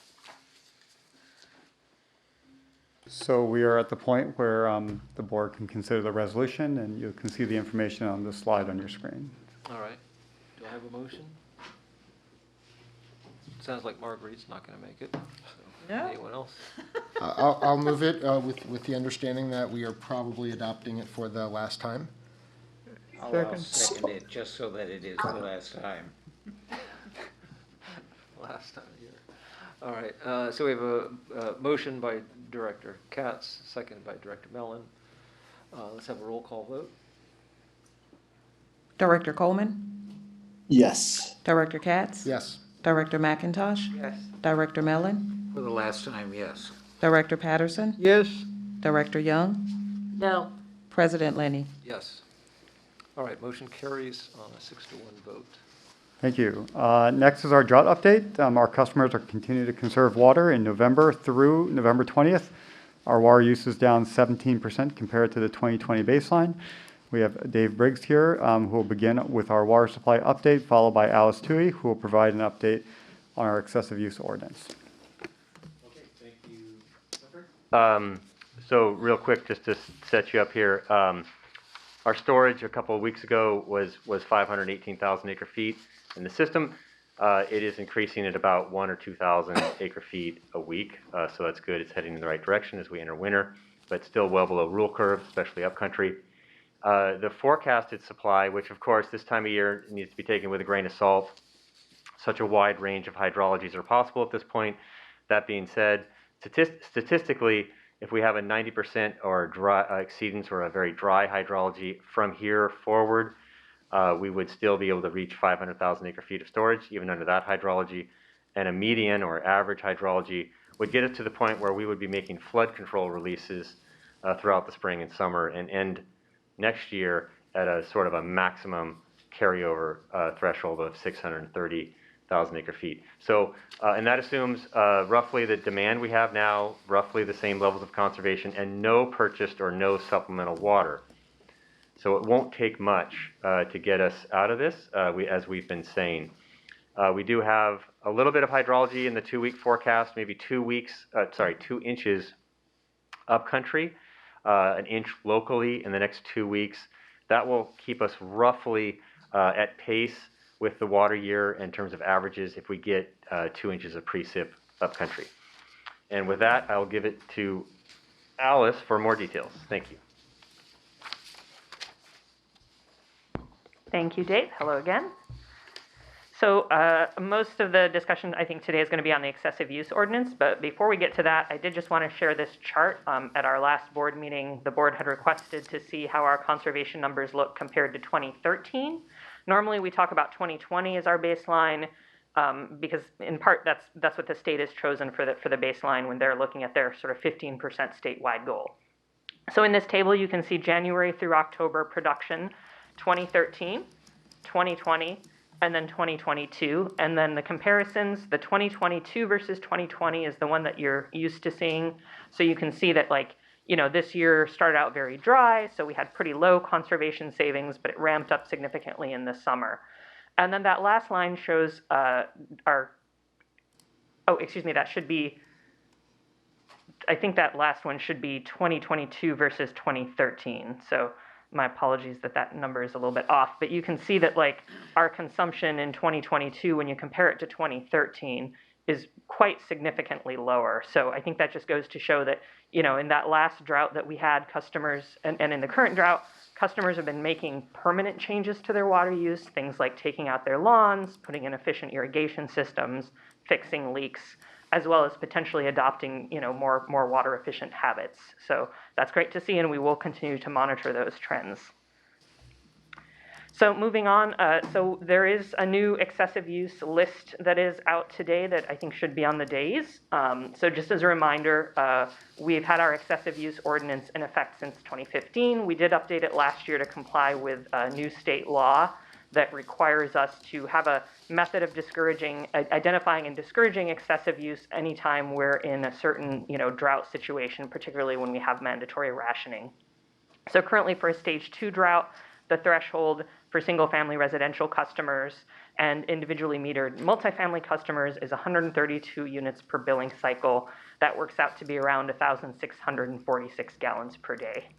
S10: So we are at the point where the board can consider the resolution, and you can see the information on the slide on your screen.
S1: All right. Do I have a motion? Sounds like Marguerite's not going to make it. So
S7: No.
S1: Anyone else?
S12: I'll move it with the understanding that we are probably adopting it for the last time.
S6: I'll second it, just so that it is the last time.
S1: Last time of year. All right. So we have a motion by Director Katz, seconded by Director Mellon. Let's have a roll call vote.
S2: Director Coleman?
S9: Yes.
S2: Director Katz?
S12: Yes.
S2: Director McIntosh?
S6: Yes.
S2: Director Mellon?
S6: For the last time, yes.
S2: Director Patterson?
S6: Yes.
S2: Director Young?
S7: No.
S2: President Lenny?
S1: Yes. All right. Motion carries on a 6-1 vote.
S10: Thank you. Next is our drought update. Our customers are continuing to conserve water in November through November 20th. Our water use is down 17% compared to the 2020 baseline. We have Dave Briggs here, who will begin with our water supply update, followed by Alice Toohey, who will provide an update on our excessive use ordinance.
S1: Okay. Thank you.
S14: So real quick, just to set you up here, our storage a couple of weeks ago was 518,000 acre feet in the system. It is increasing at about 1,000 or 2,000 acre feet a week, so that's good. It's heading in the right direction as we enter winter, but still well below rule curve, especially upcountry. The forecasted supply, which of course this time of year needs to be taken with a grain of salt. Such a wide range of hydrologies are possible at this point. That being said, statistically, if we have a 90% or dry exceedance or a very dry hydrology from here forward, we would still be able to reach 500,000 acre feet of storage, even under that hydrology. And a median or average hydrology would get us to the point where we would be making flood control releases throughout the spring and summer and end next year at a sort of a maximum carryover threshold of 630,000 acre feet. So, and that assumes roughly the demand we have now, roughly the same levels of conservation, and no purchased or no supplemental water. So it won't take much to get us out of this, as we've been saying. We do have a little bit of hydrology in the 2-week forecast, maybe 2 inches upcountry, an inch locally in the next 2 weeks. That will keep us roughly at pace with the water year in terms of averages if we get 2 inches of precip upcountry. And with that, I'll give it to Alice for more details. Thank you.
S17: Thank you, Dave. Hello again. So most of the discussion, I think, today is going to be on the excessive use ordinance. But before we get to that, I did just want to share this chart. At our last board meeting, the board had requested to see how our conservation numbers look compared to 2013. Normally, we talk about 2020 as our baseline because, in part, that's what the state has chosen for the baseline when they're looking at their sort of 15% statewide goal. So in this table, you can see January through October production, 2013, 2020, and then 2022. And then the comparisons, the 2022 versus 2020 is the one that you're used to seeing. So you can see that, like, you know, this year started out very dry, so we had pretty low conservation savings, but it ramped up significantly in the summer. And then that last line shows that should be, I think that last one should be 2022 versus 2013. So my apologies that number is a little bit off, but you can see that, like, our consumption in 2022, when you compare it to 2013, is quite significantly lower. So I think that just goes to show that, you know, in that last drought that we had, customers, and in the current drought, customers have been making permanent changes to their water use, things like taking out their lawns, putting in efficient irrigation systems, fixing leaks, as well as potentially adopting, you know, more water efficient habits. So that's great to see, and we will continue to monitor those trends. So moving on, so there is a new excessive use list that is out today that I think should be on the days. So just as a reminder, we've had our excessive use ordinance in effect since 2015. We did update it last year to comply with a new state law that requires us to have a method of identifying and discouraging excessive use anytime we're in a certain, you know, drought situation, particularly when we have mandatory rationing. So currently for a stage 2 drought, the threshold for single-family residential customers and individually metered multifamily customers is 132 units per billing cycle. That works out to be around 1,646 gallons per day.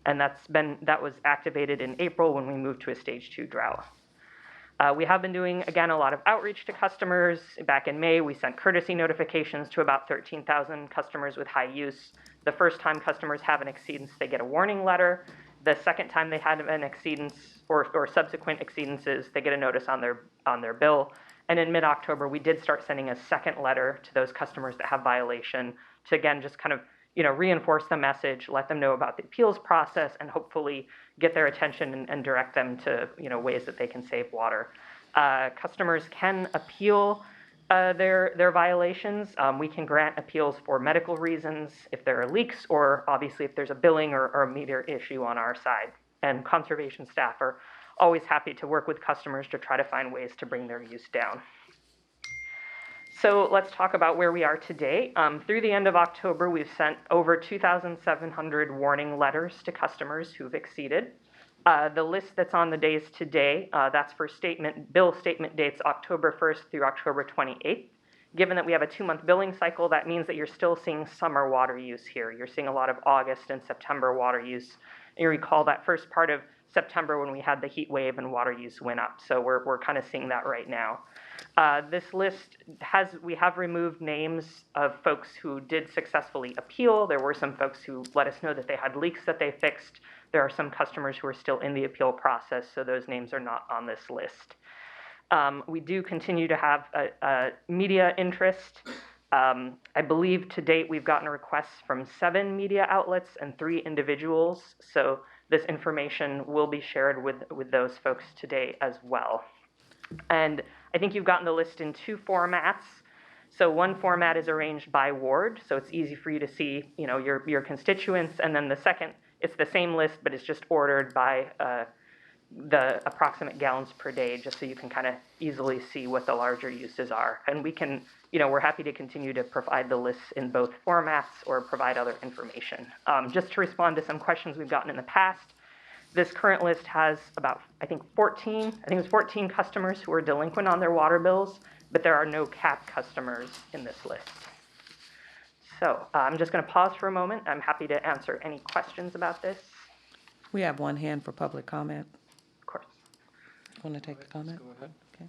S17: And that was activated in April when we moved to a stage 2 drought. We have been doing, again, a lot of outreach to customers. Back in May, we sent courtesy notifications to about 13,000 customers with high use. The first time customers have an exceedance, they get a warning letter. The second time they had an exceedance or subsequent exceedances, they get a notice on their bill. And in mid-October, we did start sending a second letter to those customers that have violation to, again, just kind of, you know, reinforce the message, let them know about the appeals process, and hopefully get their attention and direct them to, you know, ways that they can save water. Customers can appeal their violations. We can grant appeals for medical reasons if there are leaks, or obviously if there's a billing or a meter issue on our side. And conservation staff are always happy to work with customers to try to find ways to bring their use down. So let's talk about where we are today. Through the end of October, we've sent over 2,700 warning letters to customers who've exceeded. The list that's on the days today, that's for bill statement dates October 1st through October 28th. Given that we have a 2-month billing cycle, that means that you're still seeing summer water use here. You're seeing a lot of August and September water use. And you recall that first part of September when we had the heat wave and water use went up. So we're kind of seeing that right now. This list we have removed names of folks who did successfully appeal. There were some folks who let us know that they had leaks that they fixed. There are some customers who are still in the appeal process, so those names are not on this list. We do continue to have a media interest. I believe to date we've gotten requests from 7 media outlets and 3 individuals, so this information will be shared with those folks today as well. And I think you've gotten the list in 2 formats. So one format is arranged by ward, so it's easy for you to see, your constituents, and then the second, it's the same list, but it's just ordered by the approximate gallons per day, just so you can kind of easily see what the larger uses are. And we can, we're happy to continue to provide the lists in both formats or provide other information. Just to respond to some questions we've gotten in the past, this current list has about, I think it was 14 customers who are delinquent on their water bills, but there are no capped customers in this list. So I'm just going to pause for a moment. I'm happy to answer any questions about this.
S2: We have one hand for public comment.
S17: Of course.
S2: Want to take the comment?
S1: Go ahead.
S2: Okay.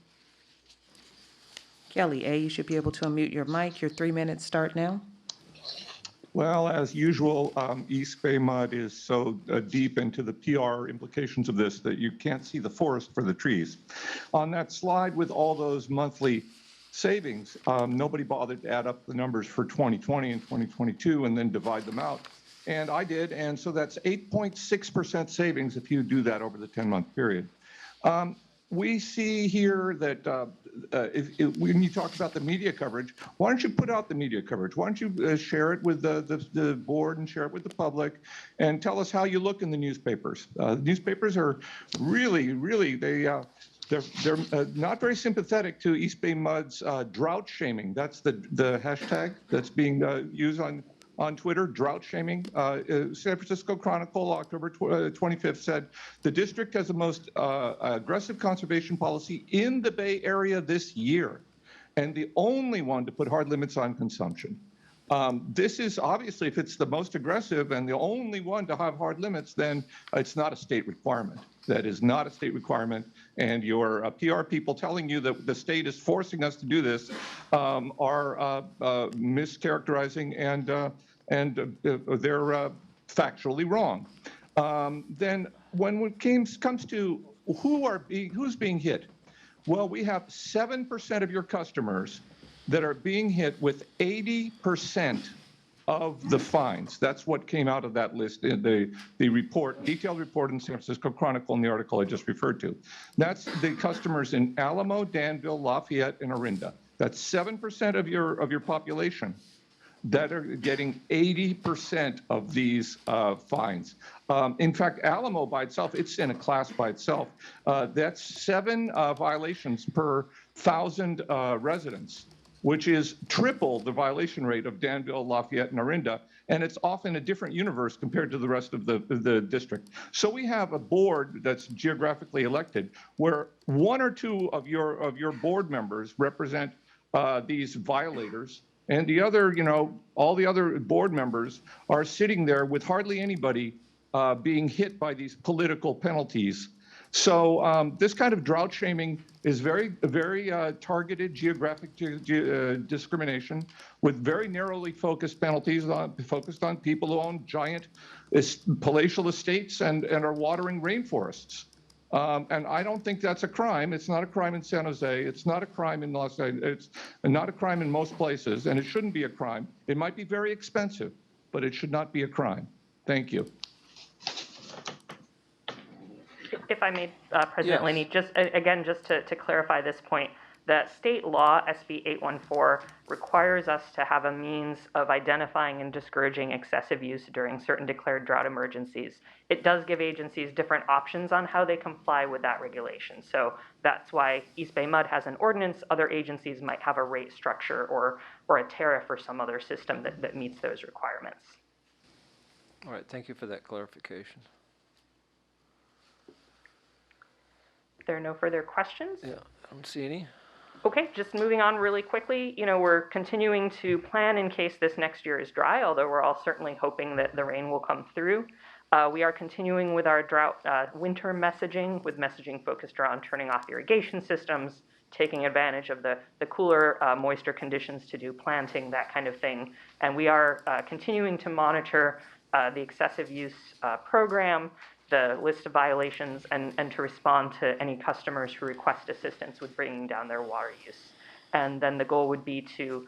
S2: Kelly A., you should be able to unmute your mic. Your 3 minutes start now.
S8: Well, as usual, EBMUD is so deep into the PR implications of this that you can't see the forest for the trees. On that slide with all those monthly savings, nobody bothered to add up the numbers for 2020 and 2022 and then divide them out. And I did, and so that's 8.6% savings if you do that over the 10-month period. We see here that when you talk about the media coverage, why don't you put out the media coverage? Why don't you share it with the board and share it with the public and tell us how you look in the newspapers. Newspapers are really, they're not very sympathetic to EBMUD's drought shaming. That's the hashtag that's being used on Twitter, drought shaming. San Francisco Chronicle, October 25th said, the district has the most aggressive conservation policy in the Bay Area this year, and the only one to put hard limits on consumption. This is obviously, if it's the most aggressive and the only one to have hard limits, then it's not a state requirement. That is not a state requirement, and your PR people telling you that the state is forcing us to do this are mischaracterizing and they're factually wrong. Then when it comes to who's being hit, well, we have 7% of your customers that are being hit with 80% of the fines. That's what came out of that list in the report, detailed report in San Francisco Chronicle in the article I just referred to. That's the customers in Alamo, Danville, Lafayette, and Orinda. That's 7% of your population that are getting 80% of these fines. In fact, Alamo by itself, it's in a class by itself. That's 7 violations per 1,000 residents, which is triple the violation rate of Danville, Lafayette, and Orinda, and it's often a different universe compared to the rest of the district. So we have a board that's geographically elected where 1 or 2 of your board members represent these violators, and the other, all the other board members are sitting there with hardly anybody being hit by these political penalties. So this kind of drought shaming is very targeted geographic discrimination with very narrowly focused penalties focused on people who own giant palatial estates and are watering rainforests. And I don't think that's a crime. It's not a crime in San Jose. It's not a crime in Los Angeles. It's not a crime in most places, and it shouldn't be a crime. It might be very expensive, but it should not be a crime. Thank you.
S17: If I may, President Linney, just to clarify this point, the state law, SB 814, requires us to have a means of identifying and discouraging excessive use during certain declared drought emergencies. It does give agencies different options on how they comply with that regulation. So that's why EBMUD has an ordinance. Other agencies might have a rate structure or a tariff or some other system that meets those requirements.
S1: All right, thank you for that clarification.
S17: If there are no further questions?
S1: Yeah, I don't see any.
S17: Okay, just moving on really quickly, we're continuing to plan in case this next year is dry, although we're all certainly hoping that the rain will come through. We are continuing with our drought winter messaging, with messaging focused around turning off irrigation systems, taking advantage of the cooler, moisture conditions to do planting, that kind of thing. And we are continuing to monitor the excessive use program, the list of violations, and to respond to any customers who request assistance with bringing down their water use. And then the goal would be to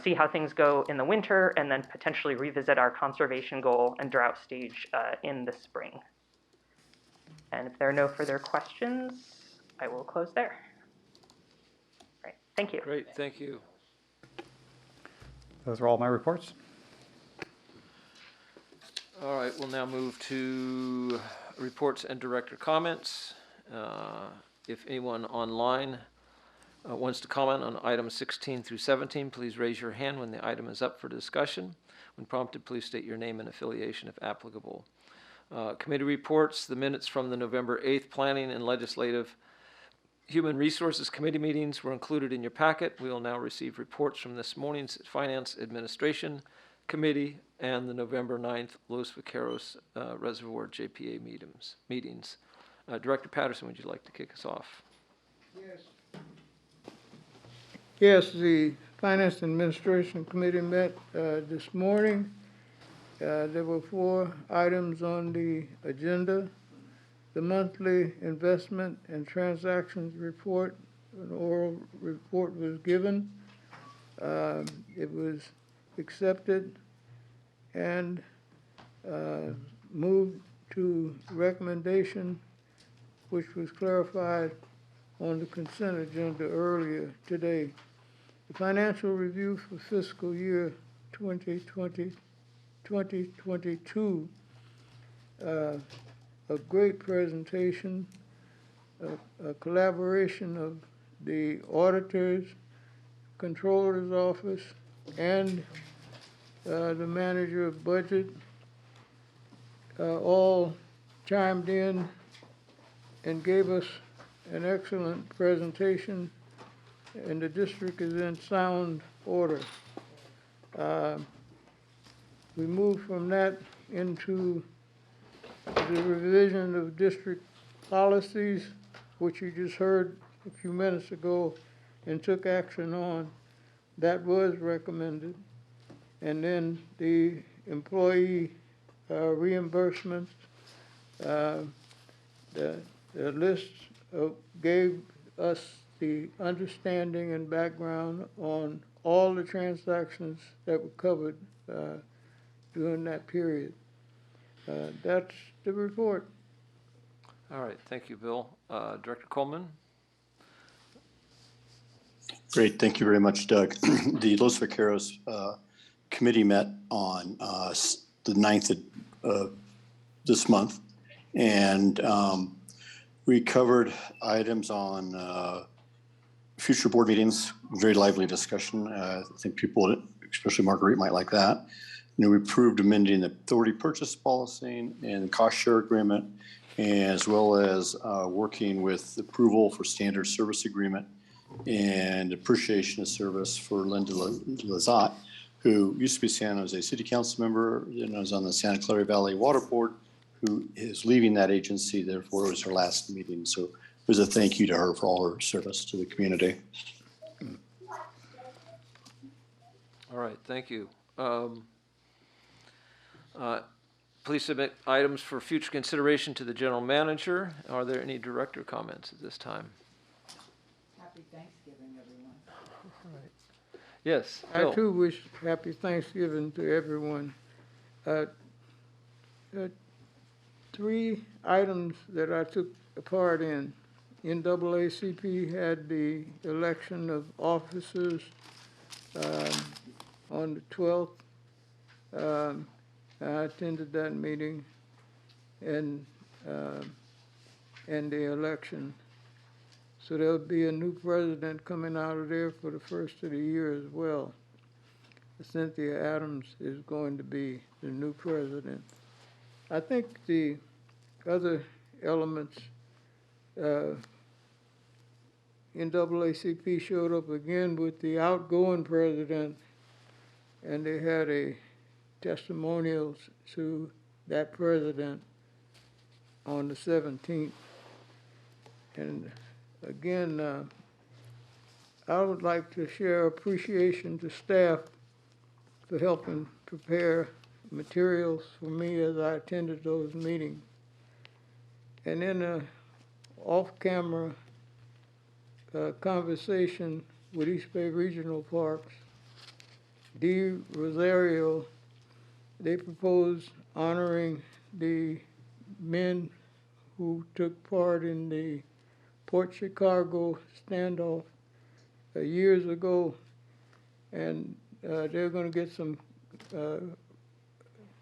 S17: see how things go in the winter and then potentially revisit our conservation goal and drought stage in the spring. And if there are no further questions, I will close there. All right, thank you.
S1: Great, thank you.
S10: Those are all my reports.
S1: All right, we'll now move to reports and director comments. If anyone online wants to comment on items 16 through 17, please raise your hand when the item is up for discussion. When prompted, please state your name and affiliation if applicable. Committee reports, the minutes from the November 8th Planning and Legislative Human Resources Committee meetings were included in your packet. We will now receive reports from this morning's Finance Administration Committee and the November 9th Los Vaqueros Reservoir JPA meetings. Director Patterson, would you like to kick us off?
S18: Yes, the Finance Administration Committee met this morning. There were 4 items on the agenda. The monthly investment and transactions report, an oral report was given. It was accepted and moved to recommendation, which was clarified on the consent agenda earlier today. The financial review for fiscal year 2022, a great presentation, a collaboration of the auditors, controller's office, and the manager of budget, all chimed in and gave us an excellent presentation, and the district is in sound order. We moved from that into the revision of district policies, which you just heard a few minutes ago and took action on. That was recommended. And then the employee reimbursements, the list gave us the understanding and background on all the transactions that were covered during that period. That's the report.
S1: All right, thank you, Bill. Director Coleman?
S9: Great, thank you very much, Doug. The Los Vaqueros committee met on the 9th of this month, and we covered items on future board meetings, very lively discussion. I think people, especially Marguerite, might like that. We approved amending the authority purchase policy and the cost share agreement, as well as working with approval for standard service agreement and appreciation of service for Linda Lazat, who used to be San Jose City Council member, and was on the Santa Clara Valley Water Board, who is leaving that agency. Therefore, it was her last meeting. So it was a thank you to her for all her service to the community.
S1: All right, thank you. Please submit items for future consideration to the general manager. Are there any director comments at this time?
S6: Happy Thanksgiving, everyone.
S1: All right. Yes,
S18: I
S1: Bill.
S18: too wish happy Thanksgiving to everyone. 3 items that I took part in. NAACP had the election of officers on the 12th. I attended that meeting and the election. So there'll be a new president coming out of there for the first of the year as well. Cynthia Adams is going to be the new president. I think the other elements, NAACP showed up again with the outgoing president, and they had a testimonials to that president on the 17th. And again, I would like to share appreciation to staff for helping prepare materials for me as I attended those meetings. And in a off-camera conversation with East Bay Regional Parks, D. Rosario, they proposed honoring the men who took part in the Port Chicago standoff years ago, and they're going to get some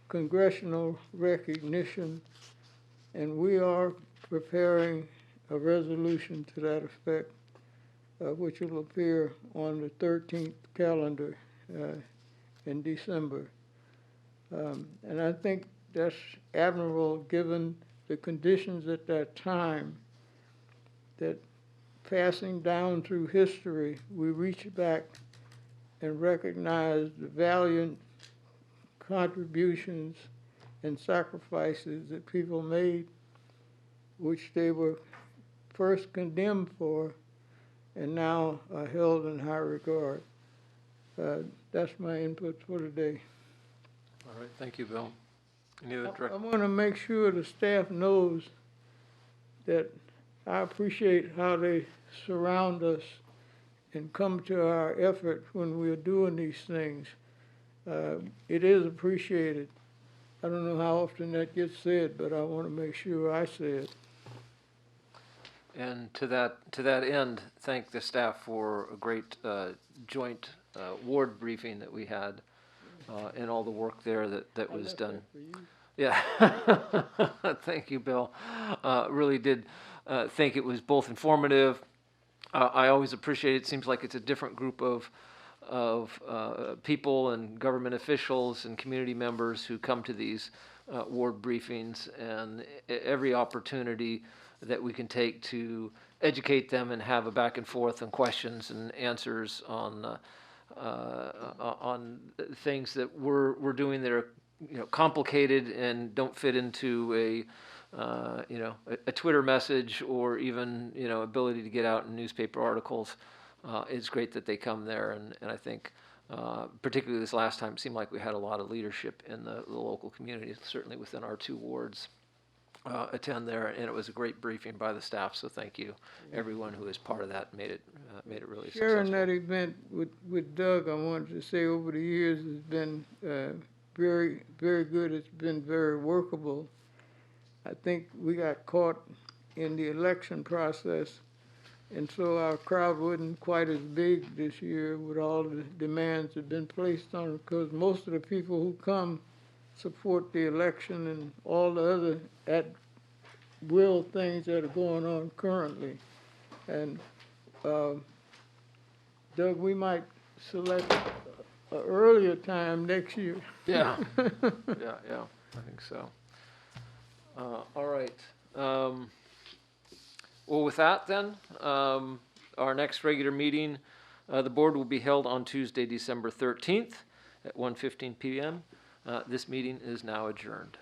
S18: congressional recognition, and we are preparing a resolution to that effect, which will appear on the 13th calendar in December. And I think that's admirable given the conditions at that time, that passing down through history, we reach back and recognize the valiant contributions and sacrifices that people made, which they were first condemned for and now are held in high regard. That's my input for today.
S1: All right, thank you, Bill. Any other
S18: I want to make sure the staff knows that I appreciate how they surround us and come to our effort when we're doing these things. It is appreciated. I don't know how often that gets said, but I want to make sure I say it.
S1: And to that end, thank the staff for a great joint ward briefing that we had and all the work there that was done. Yeah, thank you, Bill. Really did think it was both informative. I always appreciate it. Seems like it's a different group of people and government officials and community members who come to these ward briefings, and every opportunity that we can take to educate them and have a back and forth and questions and answers on things that we're doing that are complicated and don't fit into a Twitter message or even ability to get out in newspaper articles. It's great that they come there, and I think particularly this last time it seemed like we had a lot of leadership in the local community, certainly within our 2 wards. Attend there, and it was a great briefing by the staff. So thank you, everyone who is part of that. Made it really
S18: Sharing
S1: successful.
S18: that event with Doug, I wanted to say over the years has been very, very good. It's been very workable. I think we got caught in the election process, and so our crowd wasn't quite as big this year with all the demands that have been placed on it, because most of the people who come support the election and all the other at-will things that are going on currently. And Doug, we might select an earlier time next year.
S1: Yeah, yeah, I think so. All right. Well, with that then, our next regular meeting, the board will be held on Tuesday, December 13th at 1:15 p.m. This meeting is now adjourned.